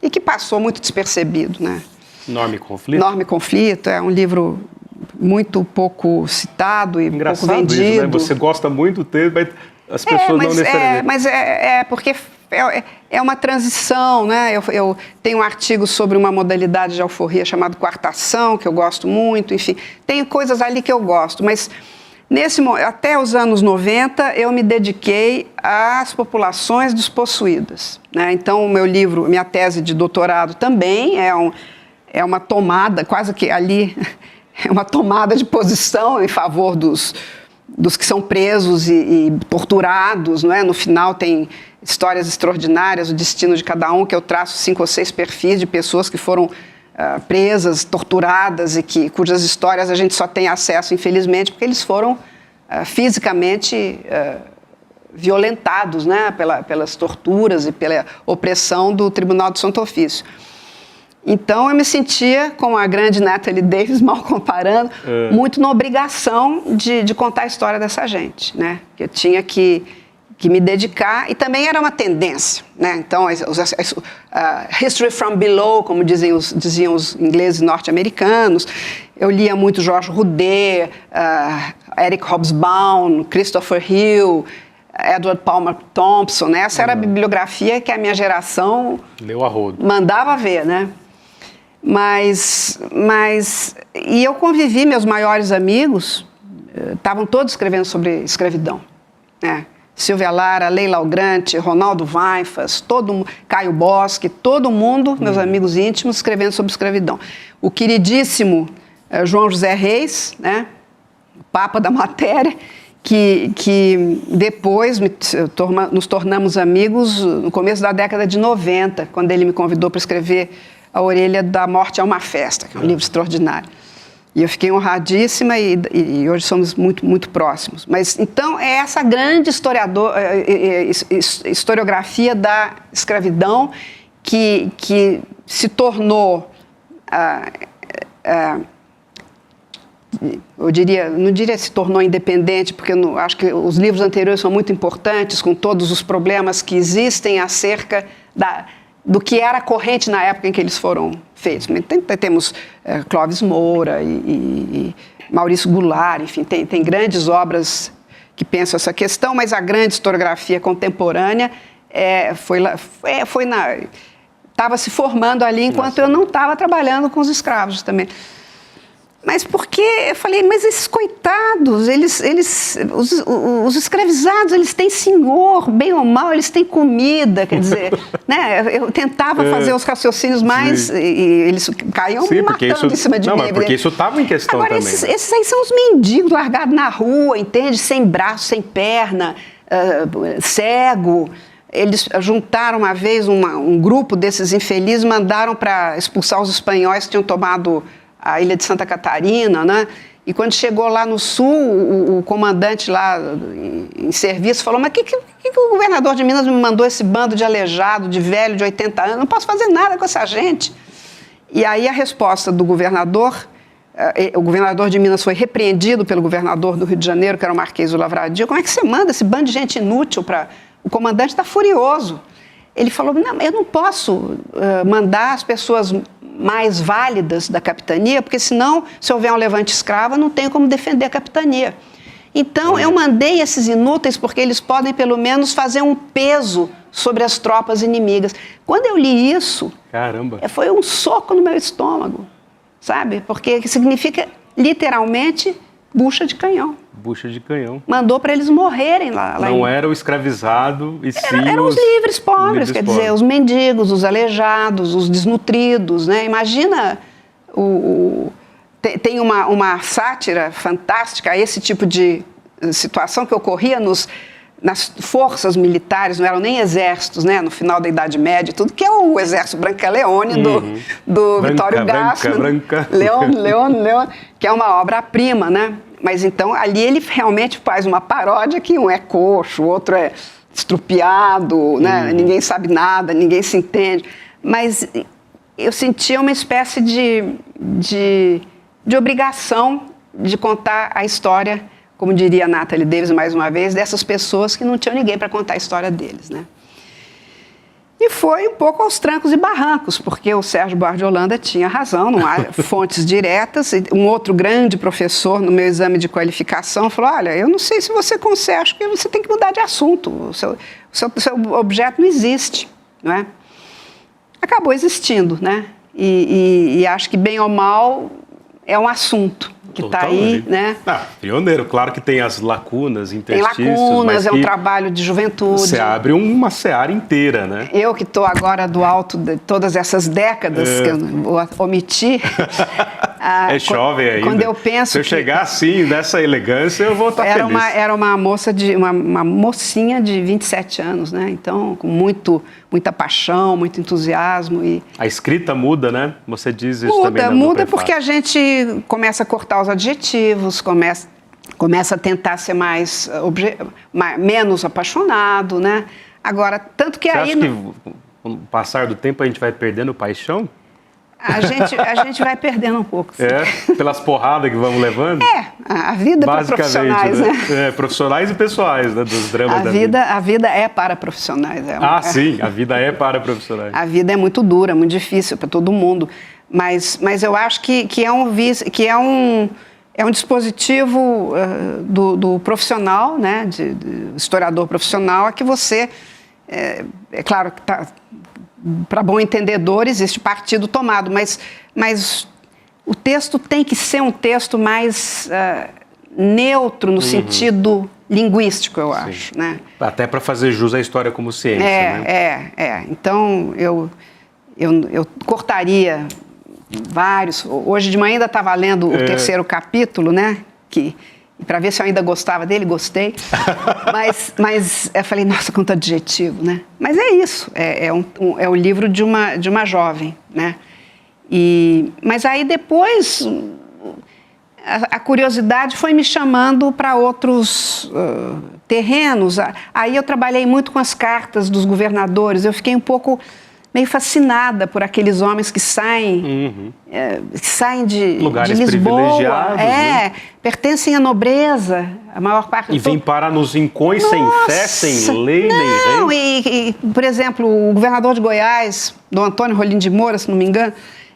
e que passou muito despercebido, né? Norma e Conflito? Norma e Conflito é um livro muito pouco citado e pouco vendido. Isso, né? Você gosta muito do texto, mas as pessoas não necessariamente... Mas porque é uma transição, né? Eu tenho um artigo sobre uma modalidade de alforria chamado quartação, que eu gosto muito, enfim. Tem coisas ali que eu gosto, mas até os anos 90 eu me dediquei às populações despossuídas, né? Então, o meu livro, minha tese de doutorado também é uma tomada, quase que ali, é uma tomada de posição em favor dos que são presos e torturados, não é? No final tem histórias extraordinárias, o destino de cada um, que eu traço 5 ou 6 perfis de pessoas que foram presas, torturadas e cujas histórias a gente só tem acesso, infelizmente, porque eles foram fisicamente violentados, né? Pelas torturas e pela opressão do Tribunal do Santo Ofício. Então, eu me sentia, com a grande Natalie Davis, mal comparando, muito na obrigação de contar a história dessa gente, né? Que eu tinha que me dedicar, e também era uma tendência, né? Então, history from below, como diziam os ingleses norte-americanos. Eu lia muito George Roudet, Eric Hobsbawm, Christopher Hill, Edward Palmer Thompson, né? Essa era a bibliografia que a minha geração leu a rodo, mandava ver, né? E eu convivi, meus maiores amigos, estavam todos escrevendo sobre escravidão, né? Silvia Lara, Leila Algrante, Ronaldo Vaifas, Caio Bosque, todo mundo, meus amigos íntimos, escrevendo sobre escravidão. O queridíssimo João José Reis, né, o papa da matéria, que depois nos tornamos amigos no começo da década de 90, quando ele me convidou para escrever A Orelha da Morte é uma Festa, que é um livro extraordinário. E eu fiquei honradíssima e hoje somos muito, muito próximos. Mas, então, é essa grande historiografia da escravidão que se tornou, eu diria, não diria se tornou independente, porque eu acho que os livros anteriores são muito importantes, com todos os problemas que existem acerca do que era corrente na época em que eles foram feitos. Temos Clóvis Moura e Maurício Goulart, enfim, tem grandes obras que pensam essa questão, mas a grande historiografia contemporânea estava se formando ali enquanto eu não estava trabalhando com os escravos também. Mas porque eu falei, mas esses coitados, os escravizados, eles têm senhor, bem ou mal, eles têm comida, quer dizer, né? Eu tentava fazer os raciocínios mais, e eles caíam me matando em cima de mim. Não, mas porque isso estava em questão agora, também. Esses aí são os mendigos largados na rua, entende? Sem braço, sem perna, cego. Eles juntaram uma vez um grupo desses infelizes, mandaram para expulsar os espanhóis que tinham tomado a ilha de Santa Catarina, né? E quando chegou lá no sul, o comandante lá em serviço falou, mas que o governador de Minas me mandou esse bando de aleijado, de velho, de 80 anos, não posso fazer nada com essa gente. E aí a resposta do governador, o governador de Minas foi repreendido pelo governador do Rio de Janeiro, que era o Marquês do Lavradio, como é que você manda esse bando de gente inútil para... O comandante está furioso. Ele falou, não, eu não posso mandar as pessoas mais válidas da capitania, porque senão, se houver um levante escravo, não tenho como defender a capitania. Então, eu mandei esses inúteis porque eles podem, pelo menos, fazer um peso sobre as tropas inimigas. Quando eu li isso, caramba, foi um soco no meu estômago, sabe? Porque significa, literalmente, bucha de canhão. Bucha de canhão. Mandou para eles morrerem lá. Não era o escravizado, e sim eram os livres pobres, quer dizer, os mendigos, os aleijados, os desnutridos, né? Imagina, tem uma sátira fantástica a esse tipo de situação que ocorria nas forças militares, não eram nem exércitos, né? No final da Idade Média, tudo que é o exército Brancaleone do Vittorio Gassman, Leone, que é uma obra-prima, né? Mas então ali ele realmente faz uma paródia que um é coxo, o outro é estrupiado, né? Ninguém sabe nada, ninguém se entende. Mas eu sentia uma espécie de obrigação de contar a história, como diria a Natalie Davis mais uma vez, dessas pessoas que não tinham ninguém para contar a história deles, né? E foi um pouco aos trancos e barrancos, porque o Sérgio Buarque de Holanda tinha razão, não há fontes diretas. Um outro grande professor, no meu exame de qualificação, falou, olha, eu não sei se você consegue, acho que você tem que mudar de assunto, o seu objeto não existe, não é? Acabou existindo, né? E acho que, bem ou mal, é um assunto que está aí, né? Pioneiro, claro que tem as lacunas, interstícios. Tem lacunas, é um trabalho de juventude. Você abre uma seara inteira, né? Eu que estou agora do alto de todas essas décadas que eu vou omitir. É jovem ainda. Quando eu penso se eu chegar assim, nessa elegância, eu vou estar feliz. Era uma mocinha de 27 anos, né? Então, com muita paixão, muito entusiasmo. A escrita muda, né? Você diz isso também. Muda porque a gente começa a cortar os adjetivos, começa a tentar ser menos apaixonado, né? Agora, tanto que Você aí... acha que com o passar do tempo a gente vai perdendo paixão? A gente vai perdendo um pouco. Sim. Pelas porradas que vamos levando? A vida para profissionais, né? Profissionais e pessoais, né? Dos dramas da vida. A vida é para profissionais. Sim, a vida é para profissionais. A vida é muito dura, muito difícil para todo mundo, mas eu acho que é um dispositivo do profissional, né? De historiador profissional, a que você... É claro que para bom entendedor, existe partido tomado, mas o texto tem que ser um texto mais neutro no sentido linguístico, eu acho, né? Até para fazer jus à história como ciência, né? Então, eu cortaria vários. Hoje de manhã ainda estava lendo o terceiro capítulo, né? Para ver se eu ainda gostava dele, gostei. mas eu falei, nossa, quanto adjetivo, né? Mas é isso, é o livro de uma jovem, né? Mas aí depois a curiosidade foi me chamando para outros terrenos. Aí eu trabalhei muito com as cartas dos governadores. Eu fiquei um pouco meio fascinada por aqueles homens que saem, de lugares Lisboa, privilegiados, né? Pertencem à nobreza, a maior parte. E vem parar nos rincões sem fé, sem lei, nem rei. Por exemplo, o governador de Goiás, Dom Antônio Rolim de Moura, se não me engano,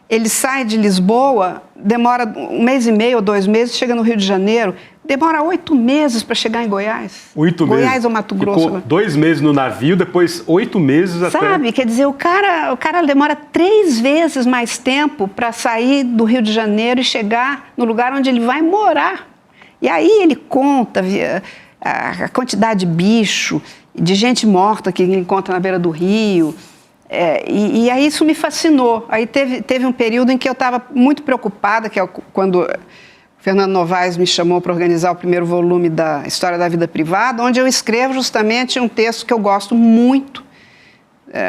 ele sai de Lisboa, demora 1 mês e meio ou 2 meses, chega no Rio de Janeiro, demora 8 meses para chegar em Goiás. 8 meses? Goiás ou Mato Grosso. Ficou 2 meses no navio, depois 8 meses até... Sabe, quer dizer, o cara demora 3 vezes mais tempo para sair do Rio de Janeiro e chegar no lugar onde ele vai morar. E aí ele conta a quantidade de bicho, de gente morta que ele encontra na beira do rio... E aí isso me fascinou. Aí teve um período em que eu estava muito preocupada, que é quando Fernando Novaes me chamou para organizar o primeiro volume da História da Vida Privada, onde eu escrevo justamente um texto que eu gosto muito,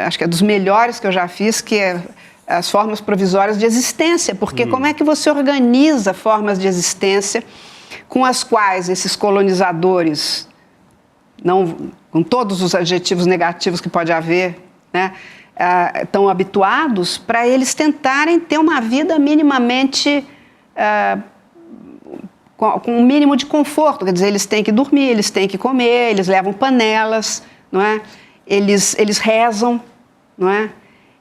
acho que é dos melhores que eu já fiz, que é as formas provisórias de existência, porque como é que você organiza formas de existência com as quais esses colonizadores, com todos os adjetivos negativos que pode haver, né, estão habituados, para eles tentarem ter uma vida minimamente com um mínimo de conforto. Quer dizer, eles têm que dormir, eles têm que comer, eles levam panelas, não é? Eles rezam, não é?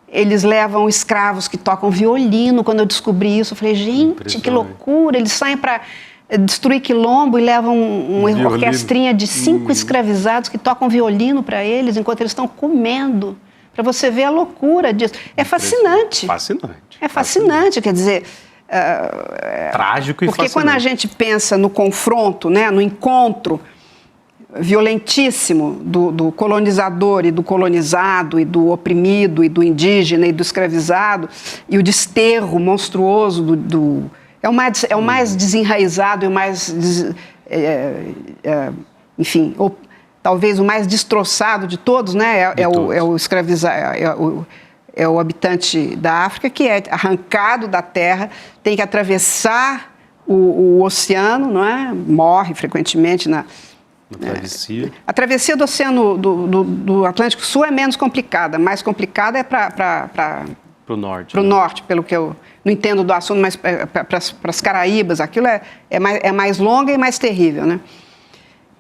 Eles levam escravos que tocam violino. Quando eu descobri isso, eu falei, gente, que loucura! Eles saem para destruir quilombo e levam uma orquestrinha de 5 escravizados que tocam violino para eles enquanto eles estão comendo. Para você ver a loucura disso. É fascinante. Fascinante. É fascinante, quer dizer... Trágico e porque fascinante. Quando a gente pensa no confronto, né, no encontro violentíssimo do colonizador e do colonizado, e do oprimido, e do indígena, e do escravizado, e o desterro monstruoso é o mais desenraizado e o mais... enfim... talvez o mais destroçado de todos, né? É o habitante da África que é arrancado da terra, tem que atravessar o oceano, não é? Morre frequentemente na travessia. A travessia do oceano do Atlântico Sul é menos complicada. Mais complicada é para o norte. Para o norte, pelo que eu não entendo do assunto, mas para as Caraíbas, aquilo é mais longa e mais terrível, né?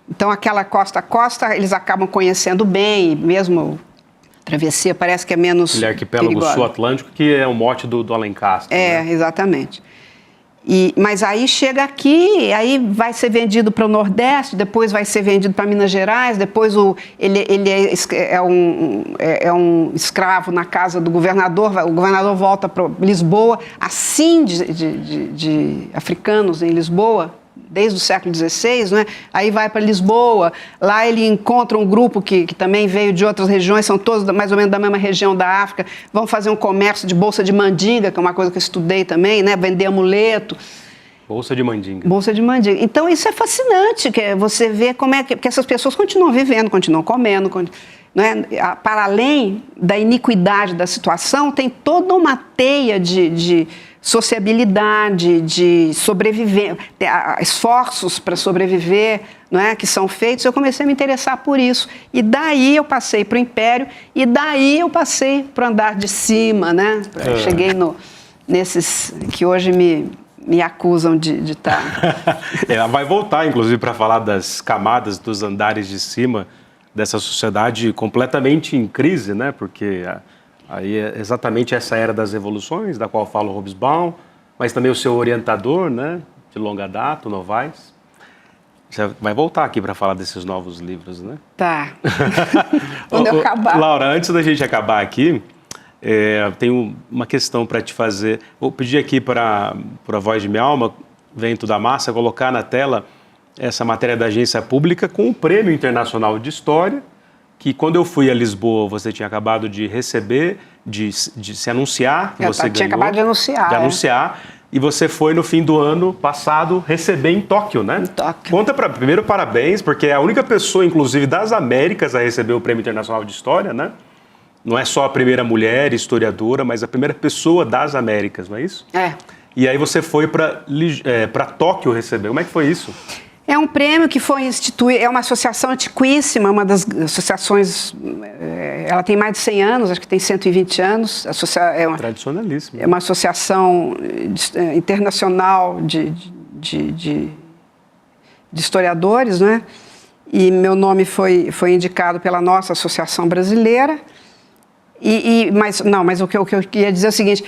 Então, aquela costa a costa, eles acabam conhecendo bem, mesmo a travessia parece que é menos perigosa. Arquipélago Sul-Atlântico, que é o mote do Alencastre. É, né? Exatamente. Mas aí chega aqui, aí vai ser vendido para o Nordeste, depois vai ser vendido para Minas Gerais, depois ele é um escravo na casa do governador, o governador volta para Lisboa, assim de africanos em Lisboa, desde o século XVI, né? Aí vai para Lisboa, lá ele encontra um grupo que também veio de outras regiões, são todos mais ou menos da mesma região da África, vão fazer um comércio de bolsa de mandinga, que é uma coisa que eu estudei também, né? Vender amuleto. Bolsa de mandinga. Bolsa de mandinga. Então isso é fascinante, que você vê como é que essas pessoas continuam vivendo, continuam comendo, né? Para além da iniquidade da situação, tem toda uma teia de sociabilidade, de sobreviver, esforços para sobreviver, não é, que são feitos. Eu comecei a me interessar por isso. E daí eu passei para o Império, e daí eu passei para o andar de cima, né? Cheguei nesses que hoje me acusam de estar... Ela vai voltar, inclusive, para falar das camadas, dos andares de cima dessa sociedade completamente em crise, né? Porque... aí é exatamente essa era das revoluções, da qual fala o Hobsbawm, mas também o seu orientador, né, de longa data, o Novaes. Você vai voltar aqui para falar desses novos livros, né? Tá. Quando eu acabar. Laura, antes da gente acabar aqui, tenho uma questão para te fazer. Vou pedir aqui para a Voz de Minha Alma, Vento da Massa, colocar na tela essa matéria da agência pública com o Prêmio Internacional de História, que quando eu fui a Lisboa, você tinha acabado de receber, de se anunciar, que você tinha ganhou. acabado de anunciar. De anunciar. E você foi, no fim do ano passado, receber em Tóquio, né? Em Tóquio. Conta primeiro, parabéns, porque é a única pessoa, inclusive, das Américas a receber o Prêmio Internacional de História, né? Não é só a primeira mulher historiadora, mas a primeira pessoa das Américas, não é isso? É. E aí você foi para Tóquio receber. Como é que foi isso? É um prêmio que foi instituído, é uma associação antiquíssima, uma das associações, ela tem mais de 100 anos, acho que tem 120 anos. Tradicionalíssima. É uma associação internacional de historiadores, né? E meu nome foi indicado pela nossa associação brasileira. Mas o que eu queria dizer é o seguinte,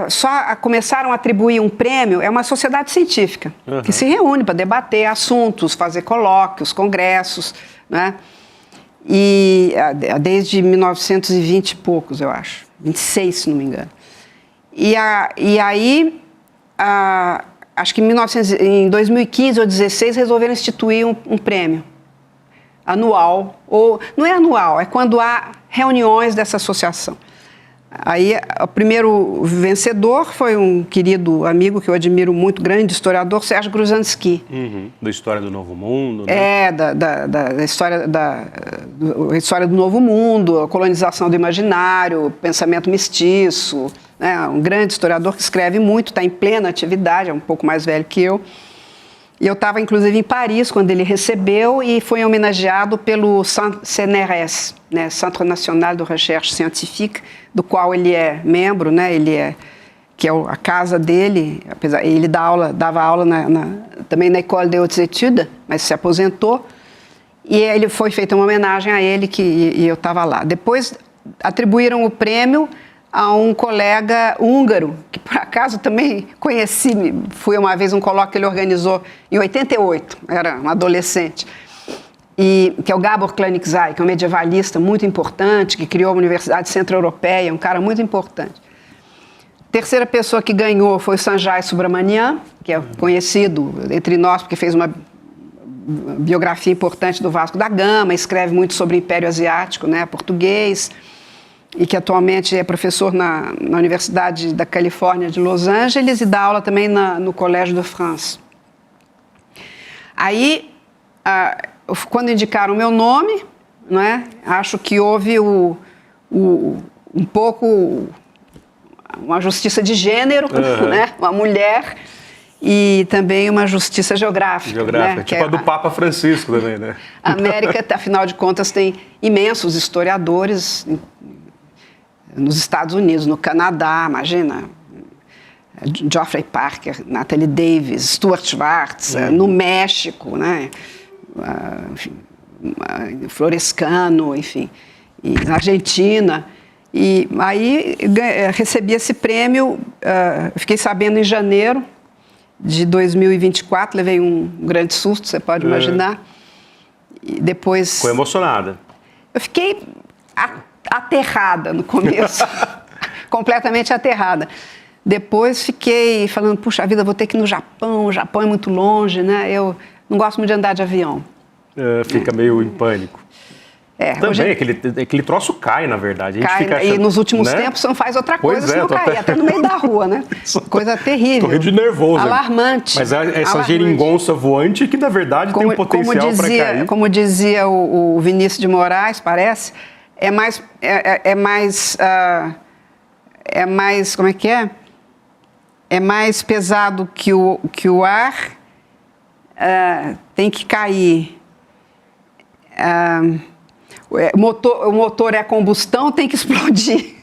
só começaram a atribuir um prêmio, é uma sociedade científica, que se reúne para debater assuntos, fazer colóquios, congressos, né? E desde 1920 e poucos, eu acho, 26, se não me engano. E aí, acho que em 2015 ou 2016, resolveram instituir um prêmio anual, ou não é anual, é quando há reuniões dessa associação. Aí, o primeiro vencedor foi um querido amigo que eu admiro muito, grande historiador, Sérgio Gruzanski. Da História do Novo Mundo, né? Da história do Novo Mundo, a colonização do imaginário, pensamento mestiço, né? Um grande historiador que escreve muito, está em plena atividade, é um pouco mais velho que eu. E eu estava, inclusive, em Paris, quando ele recebeu, e foi homenageado pelo CNRS, né, Centre National de Recherche Scientifique, do qual ele é membro, né, que é a casa dele, ele dava aula também na École des Hautes Études, mas se aposentou, e ele foi feita uma homenagem a ele, e eu estava lá. Depois atribuíram o prêmio a um colega húngaro, que por acaso também conheci, fui uma vez um colóquio que ele organizou em 88, era um adolescente, que é o Gábor Klanikzai, que é um medievalista muito importante, que criou a Universidade Centro-Europeia, um cara muito importante. Terceira pessoa que ganhou foi o Sanjay Subramanian, que é conhecido entre nós, porque fez uma biografia importante do Vasco da Gama, escreve muito sobre o Império Asiático, né, português, e que atualmente é professor na Universidade da Califórnia de Los Angeles e dá aula também no Collège de France. Aí, quando indicaram o meu nome, né, acho que houve um pouco uma justiça de gênero, né, uma mulher, e também uma justiça geográfica. Né, tipo a do Papa Francisco também, né? A América, afinal de contas, tem imensos historiadores nos Estados Unidos, no Canadá, imagina, Geoffrey Parker, Natalie Davis, Stuart Schwartz, no México, né? Enfim, Florescano, enfim, e na Argentina. E aí recebi esse prêmio, fiquei sabendo em janeiro de 2024, levei um grande susto, você pode imaginar. E depois... Ficou emocionada? Eu fiquei aterrada no começo, completamente aterrada. Depois fiquei falando, puxa vida, vou ter que ir no Japão, o Japão é muito longe, né? Eu não gosto muito de andar de avião. Fica meio em pânico. Também, hoje... aquele troço cai, na verdade. A gente fica achando, e nos últimos né? tempos você não faz outra coisa se não cair, até no meio da rua, né? Coisa terrível. Tô de nervoso. Alarmante. Mas essa geringonça voante que, na verdade, tem um potencial para cair. Como dizia o Vinícius de Moraes, parece, é mais, como é que é? É mais pesado que o ar, tem que cair. O motor é a combustão, tem que explodir.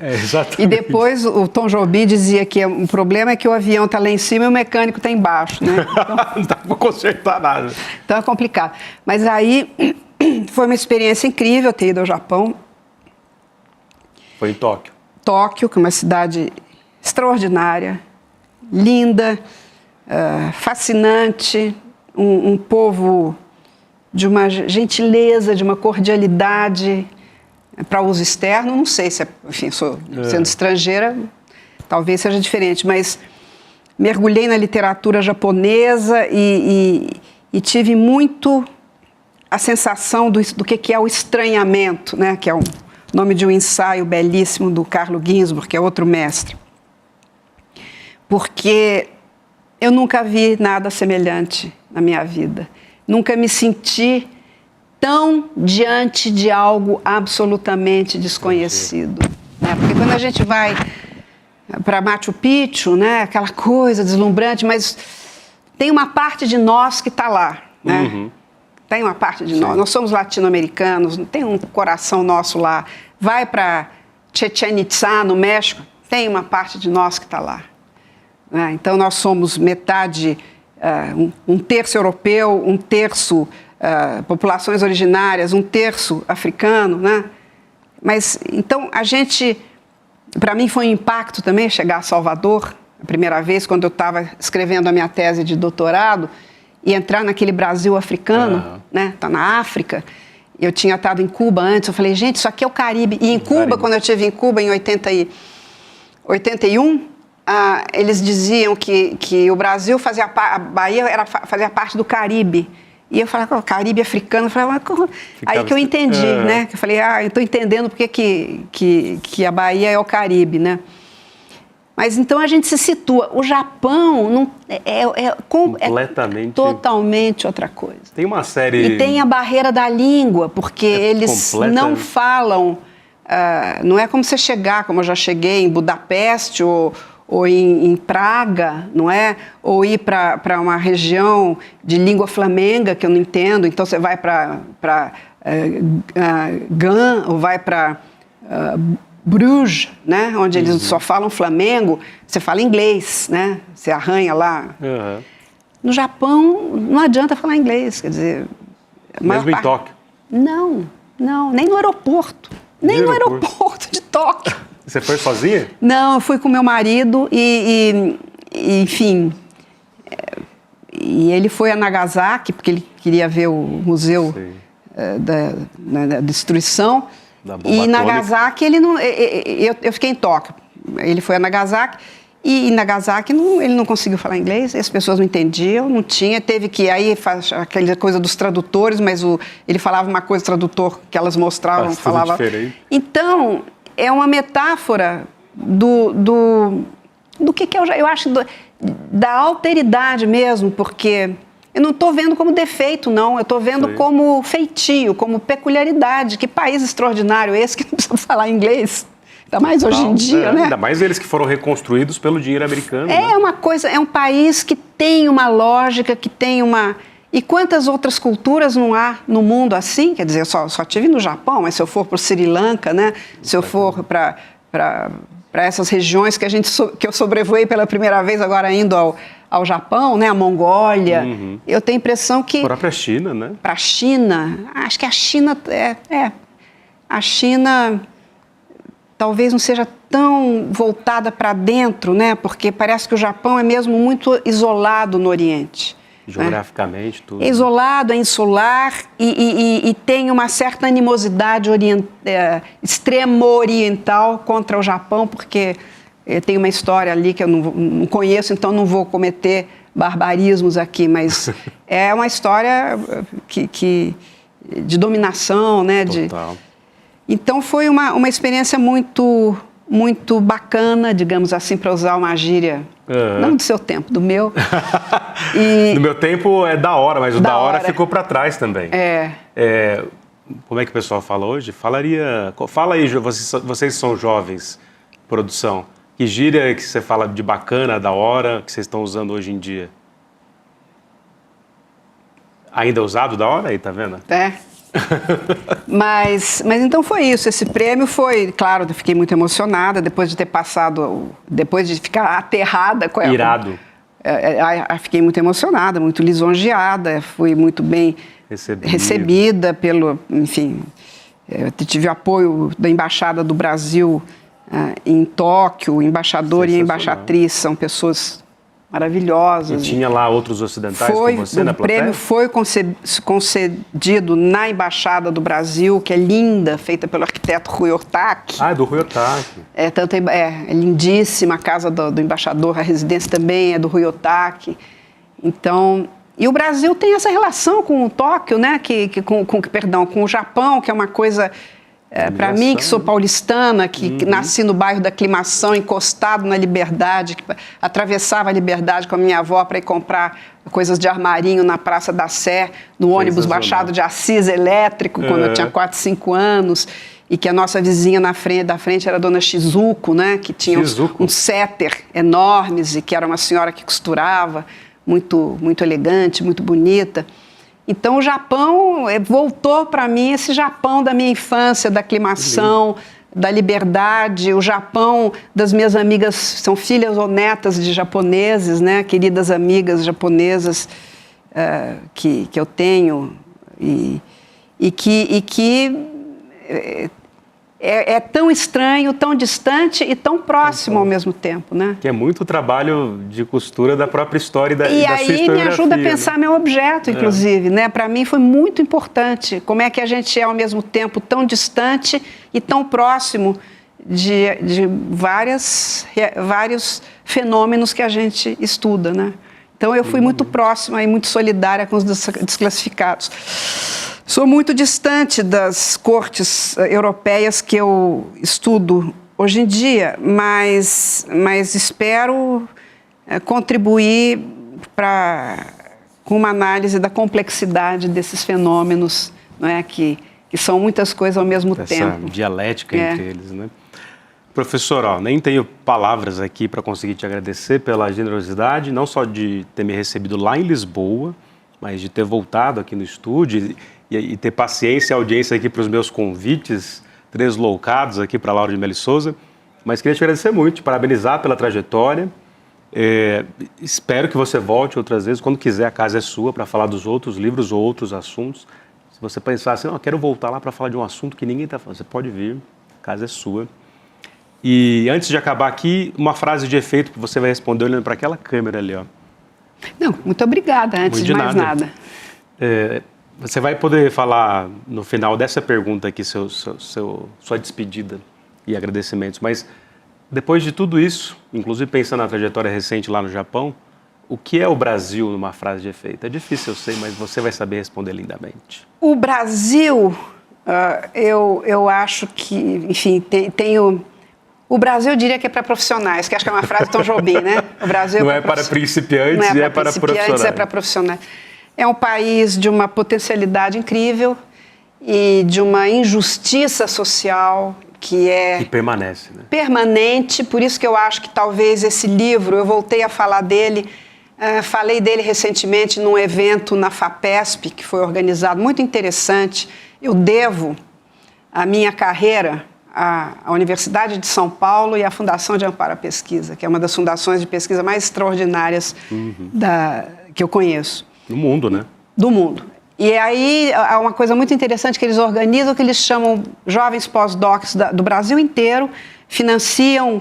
Exatamente. E depois o Tom Jobim dizia que o problema é que o avião está lá em cima e o mecânico está embaixo, né? Então, não dá para consertar nada. Então é complicado. Mas aí foi uma experiência incrível ter ido ao Japão. Foi em Tóquio. Tóquio, que é uma cidade extraordinária, linda, fascinante, um povo de uma gentileza, de uma cordialidade para uso externo. Não sei se, enfim, sendo estrangeira, talvez seja diferente, mas mergulhei na literatura japonesa e e tive muito a sensação do que é o estranhamento, né? Que é o nome de um ensaio belíssimo do Carlo Ginzburg, que é outro mestre. Porque eu nunca vi nada semelhante na minha vida. Nunca me senti tão diante de algo absolutamente desconhecido. Né? Porque quando a gente vai para Machu Picchu, né? Aquela coisa deslumbrante, mas tem uma parte de nós que está lá. Né? Uhum. Tem uma parte de nós. Nós somos latino-americanos, tem um coração nosso lá. Vai para Chichén Itzá, no México, tem uma parte de nós que está lá. Né? Então, nós somos metade, um terço europeu, um terço populações originárias, um terço africano. Né? Mas, então, para mim foi um impacto também chegar a Salvador, a primeira vez, quando eu estava escrevendo a minha tese de doutorado, e entrar naquele Brasil africano, né? Tá na África. Eu tinha estado em Cuba antes, eu falei, gente, isso aqui é o Caribe. E em Cuba, quando eu estive em Cuba, em 81, eles diziam que o Brasil a Bahia fazia parte do Caribe. E eu falava, o Caribe africano, eu falava, aí que eu entendi, né? Que eu falei, eu estou entendendo porque que a Bahia é o Caribe, né? Mas então a gente se situa. O Japão completamente, totalmente outra coisa. Tem uma série... E tem a barreira da língua, porque eles não falam... não é como você chegar, como eu já cheguei em Budapeste ou em Praga, não é? Ou ir para uma região de língua flamenga, que eu não entendo. Então você vai para Gand ou vai para... Bruges, né? Onde eles só falam flamengo, você fala inglês, né? Você arranha lá. Uhum. No Japão, não adianta falar inglês, quer dizer... Mesmo em Tóquio? Não, nem no aeroporto. Nem no aeroporto de Tóquio. Você foi sozinha? Não, eu fui com meu marido e enfim... E ele foi a Nagasaki, porque ele queria ver o museu da destruição. E Nagasaki, eu fiquei em Tóquio. Ele foi a Nagasaki, e em Nagasaki ele não conseguiu falar inglês, as pessoas não entendiam, não tinha, teve que aí faz aquela coisa dos tradutores, mas ele falava uma coisa, o tradutor que elas mostravam falava. Diferente. Então, é uma metáfora do que é, eu acho, da alteridade mesmo, porque... Eu não estou vendo como defeito, não. Eu estou vendo como feitio, como peculiaridade. Que país extraordinário esse que não precisa falar inglês. Ainda mais hoje em dia, né? Ainda mais eles que foram reconstruídos pelo dinheiro americano. É uma coisa, é um país que tem uma lógica, que tem uma... E quantas outras culturas não há no mundo assim? Quer dizer, eu só estive no Japão, mas se eu for para o Sri Lanka, né? Se eu for para essas regiões que eu sobrevoei pela primeira vez, agora indo ao Japão, né, a Mongólia, eu tenho a impressão que... Para a China, né? Para a China, acho que a China... a China talvez não seja tão voltada para dentro, né, porque parece que o Japão é mesmo muito isolado no Oriente. Geograficamente, tudo. É isolado, é insular e tem uma certa animosidade extremo-oriental contra o Japão, porque... Tem uma história ali que eu não conheço, então não vou cometer barbarismos aqui, mas é uma história de dominação, né? Total. Então foi uma experiência muito, muito bacana, digamos assim, para usar uma gíria, não do seu tempo, do meu. Do meu tempo é da hora, mas o da hora ficou para trás também. Como é que o pessoal fala hoje? Fala aí, vocês são jovens, produção. Que gíria que você fala de bacana, da hora, que vocês estão usando hoje em dia? Ainda é usado da hora aí, tá vendo? Mas então foi isso, esse prêmio foi, claro, eu fiquei muito emocionada, depois de ter passado, depois de ficar aterrada. Irado. Fiquei muito emocionada, muito lisonjeada, fui muito bem recebida enfim, eu tive o apoio da Embaixada do Brasil em Tóquio, o embaixador e a embaixatriz são pessoas maravilhosas. E tinha lá outros ocidentais com você na plateia? O prêmio foi concedido na Embaixada do Brasil, que é linda, feita pelo arquiteto Rui Ortaki. É do Rui Ortaki. É lindíssima a casa do embaixador, a residência também é do Rui Ortaki. Então, E o Brasil tem essa relação com o Tóquio, né? Com o Japão, que é uma coisa, para mim, que sou paulistana, que nasci no bairro da Aclimação, encostado na Liberdade, que atravessava a Liberdade com a minha avó para ir comprar coisas de armarinho na Praça da Sé, no ônibus Machado de Assis elétrico, quando eu tinha 4, 5 anos, e que a nossa vizinha da frente era a dona Shizuko, né? Que tinha uns setter enormes e que era uma senhora que costurava, muito, muito elegante, muito bonita. Então, o Japão voltou para mim, esse Japão da minha infância, da aclimação, da liberdade, o Japão das minhas amigas, são filhas ou netas de japoneses, né? Queridas amigas japonesas que eu tenho e que é tão estranho, tão distante e tão próximo ao mesmo tempo, né? Que é muito trabalho de costura da própria história e da sua historiografia. E aí me ajuda a pensar meu objeto, inclusive, né? Para mim foi muito importante como é que a gente é ao mesmo tempo tão distante e tão próximo de vários fenômenos que a gente estuda, né? Então eu fui muito próxima e muito solidária com os desclassificados. Sou muito distante das cortes europeias que eu estudo hoje em dia, mas espero contribuir com uma análise da complexidade desses fenômenos, não é? que são muitas coisas ao mesmo tempo. Essa dialética entre eles, né? Professor, nem tenho palavras aqui para conseguir te agradecer pela generosidade, não só de ter me recebido lá em Lisboa, mas de ter voltado aqui no estúdio e ter paciência e audiência aqui para os meus convites deslocados aqui para Laura de Melo Souza. Mas queria te agradecer muito, te parabenizar pela trajetória. Espero que você volte outras vezes, quando quiser, a casa é sua, para falar dos outros livros ou outros assuntos. Se você pensar assim, quero voltar lá para falar de um assunto que ninguém está falando, você pode vir, a casa é sua. E antes de acabar aqui, uma frase de efeito que você vai responder olhando para aquela câmera ali, ó. Não, muito obrigada, antes de mais nada. Você vai poder falar no final dessa pergunta aqui sua despedida e agradecimentos, mas depois de tudo isso, inclusive pensando na trajetória recente lá no Japão, o que é o Brasil numa frase de efeito? É difícil, eu sei, mas você vai saber responder lindamente. O Brasil, eu acho que, enfim, tenho... O Brasil, eu diria que é para profissionais, que acho que é uma frase Tom Jobim, né? O Brasil não é para principiantes, é para profissionais. É para profissionais. É um país de uma potencialidade incrível e de uma injustiça social que permanece, né? Permanente. Por isso que eu acho que talvez esse livro, eu voltei a falar dele, falei dele recentemente num evento na FAPESP, que foi organizado, muito interessante. Eu devo a minha carreira à Universidade de São Paulo e à Fundação de Amparo à Pesquisa, que é uma das fundações de pesquisa mais extraordinárias que eu conheço. Do mundo, né? Do mundo. E aí há uma coisa muito interessante que eles organizam, que eles chamam jovens pós-docs do Brasil inteiro, financiam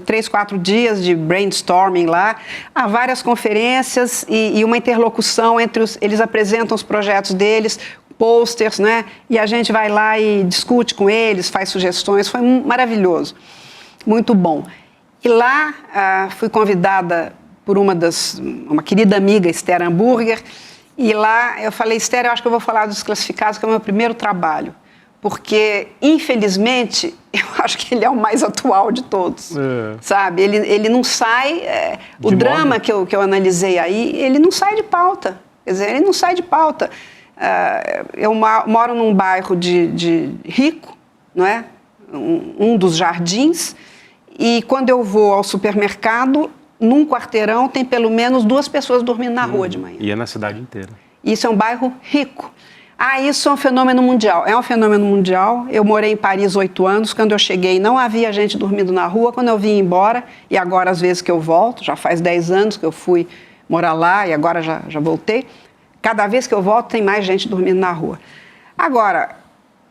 3, 4 dias de brainstorming lá, há várias conferências e uma interlocução entre eles apresentam os projetos deles, posters, né? E a gente vai lá e discute com eles, faz sugestões, foi maravilhoso, muito bom. E lá fui convidada por uma querida amiga, Esther Hamburger, e lá eu falei, Esther, eu acho que eu vou falar dos desclassificados, que é o meu primeiro trabalho, porque, infelizmente, eu acho que ele é o mais atual de todos, sabe? Ele não sai, o drama que eu analisei aí, ele não sai de pauta, quer dizer, ele não sai de pauta. Eu moro num bairro de rico, não é? Um dos jardins, e quando eu vou ao supermercado, num quarteirão tem pelo menos 2 pessoas dormindo na rua de manhã. E é na cidade inteira. Isso é um bairro rico. Isso é um fenômeno mundial. É um fenômeno mundial. Eu morei em Paris 8 anos. Quando eu cheguei, não havia gente dormindo na rua. Quando eu vim embora, e agora às vezes que eu volto, já faz 10 anos que eu fui morar lá e agora já voltei, cada vez que eu volto tem mais gente dormindo na rua. Agora,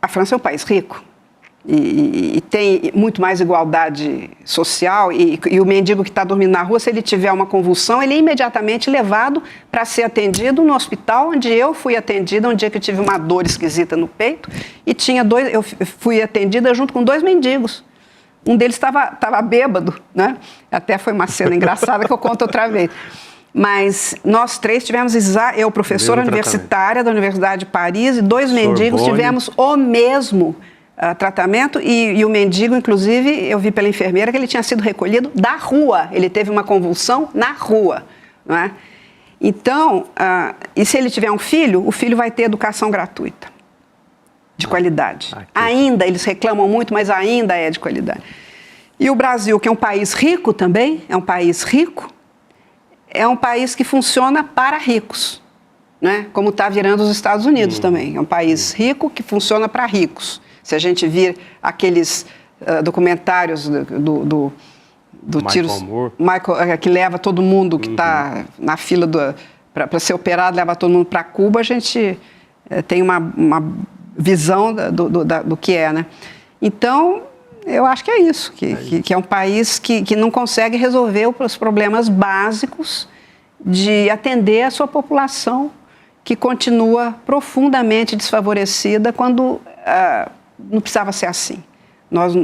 a França é um país rico. E tem muito mais igualdade social e o mendigo que está dormindo na rua, se ele tiver uma convulsão, ele é imediatamente levado para ser atendido no hospital onde eu fui atendida um dia que eu tive uma dor esquisita no peito e eu fui atendida junto com 2 mendigos. Um deles estava bêbado, né? Até foi uma cena engraçada que eu conto outra vez. Mas nós três tivemos, eu professora universitária da Universidade de Paris, e 2 mendigos tivemos o mesmo tratamento, e o mendigo, inclusive, eu vi pela enfermeira que ele tinha sido recolhido da rua, ele teve uma convulsão na rua, não é? Então, e se ele tiver um filho, o filho vai ter educação gratuita, de qualidade. Ainda, eles reclamam muito, mas ainda é de qualidade. E o Brasil, que é um país rico também, é um país que funciona para ricos, né? Como está virando os Estados Unidos também. É um país rico que funciona para ricos. Se a gente vir aqueles documentários do Michael, que leva todo mundo que está na fila para ser operado, leva todo mundo para Cuba, a gente tem uma visão do que é, né? Então, eu acho que é isso, que é um país que não consegue resolver os problemas básicos de atender a sua população, que continua profundamente desfavorecida quando não precisava ser assim. Nós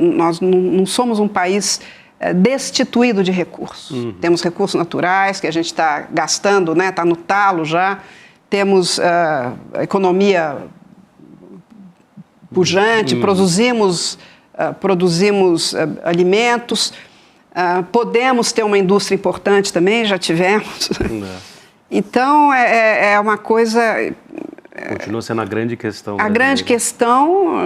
não somos um país destituído de recursos. Temos recursos naturais que a gente está gastando, né? Está no talo já. Temos economia pujante, produzimos alimentos, podemos ter uma indústria importante também, já tivemos. Então, é uma coisa... Continua sendo a grande questão. A grande questão...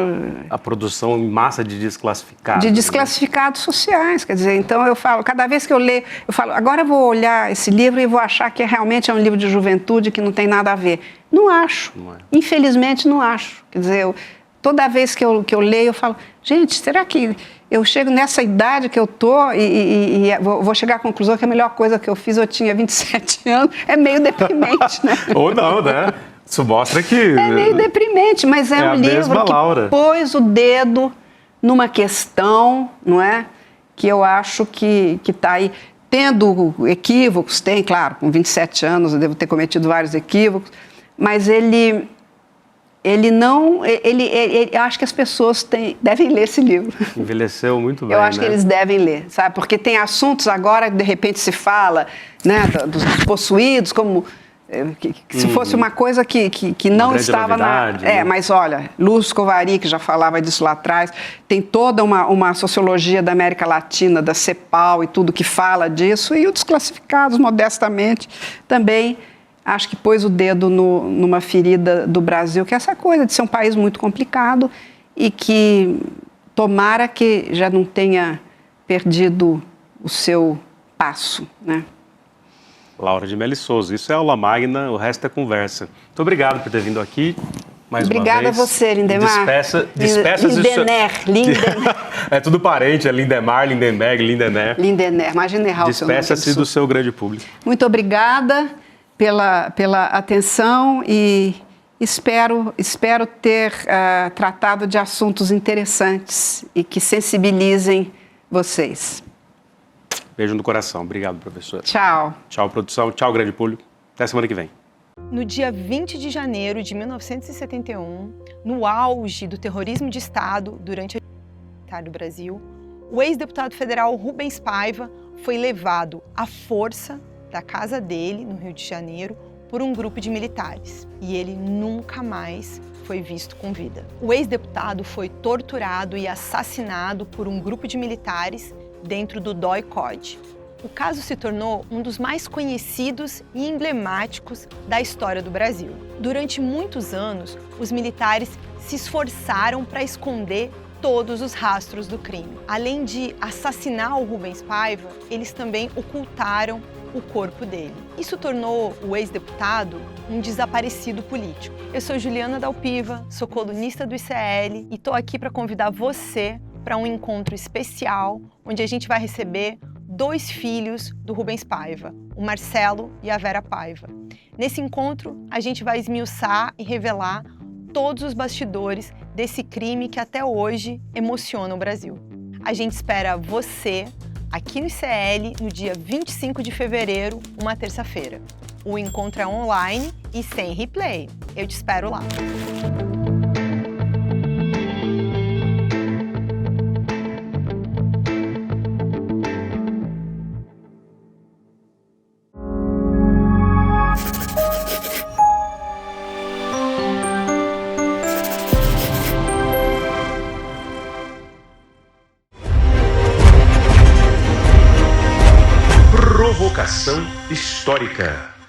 A produção em massa de desclassificados. De desclassificados sociais, quer dizer, então eu falo, cada vez que eu leio, eu falo, agora eu vou olhar esse livro e vou achar que realmente é um livro de juventude, que não tem nada a ver. Não acho. Não é. Infelizmente, não acho. Quer dizer, toda vez que eu leio, eu falo, gente, será que eu chego nessa idade que eu estou e vou chegar à conclusão que a melhor coisa que eu fiz, eu tinha 27 anos, é meio deprimente, né? Ou não, né? Isso mostra que... É meio deprimente, mas é um livro que pôs o dedo numa questão, não é? Que eu acho que está aí. Tendo equívocos, tem, claro, com 27 anos eu devo ter cometido vários equívocos, mas eu acho que as pessoas devem ler esse livro. Envelheceu muito bem, eu acho que eles devem ler, sabe? Porque tem assuntos agora que de repente se fala, né, dos possuídos, como se fosse uma coisa que não estava novidade, né? Mas olha, Lúcio Covari, que já falava disso lá atrás, tem toda uma sociologia da América Latina, da CEPAL e tudo que fala disso, e o Desclassificados, modestamente, também acho que pôs o dedo numa ferida do Brasil, que é essa coisa de ser um país muito complicado e que tomara que já não tenha perdido o seu passo, né? Laura de Melo Souza, isso é aula magna, o resto é conversa. Muito obrigado por ter vindo aqui mais uma vez. Obrigada a você, Lindemar. Despeça-se. Lindener. É tudo parente, é Lindemar, Lindenberg, Lindener. Lindener, imagina errar o seu nome. Despeça-se do seu grande público. Muito obrigada pela atenção e espero ter tratado de assuntos interessantes e que sensibilizem vocês. Beijo no coração. Obrigado, professora. Tchau. Tchau, produção. Tchau, grande público. Até semana que vem. No dia 20 de janeiro de 1971, no auge do terrorismo de Estado durante a ditadura do Brasil, o ex-deputado federal Rubens Paiva foi levado à força da casa dele, no Rio de Janeiro, por um grupo de militares. E ele nunca mais foi visto com vida. O ex-deputado foi torturado e assassinado por um grupo de militares dentro do DOI-CODE. O caso se tornou um dos mais conhecidos e emblemáticos da história do Brasil. Durante muitos anos, os militares se esforçaram para esconder todos os rastros do crime. Além de assassinar o Rubens Paiva, eles também ocultaram o corpo dele. Isso tornou o ex-deputado um desaparecido político. Eu sou Juliana Dalpiva, sou colunista do ICL e estou aqui para convidar você para um encontro especial, onde a gente vai receber 2 filhos do Rubens Paiva, o Marcelo e a Vera Paiva. Nesse encontro, a gente vai esmiuçar e revelar todos os bastidores desse crime que até hoje emociona o Brasil. A gente espera você aqui no ICL no dia 25 de fevereiro, uma terça-feira. O encontro é online e sem replay. Eu te espero lá. Provocação Histórica.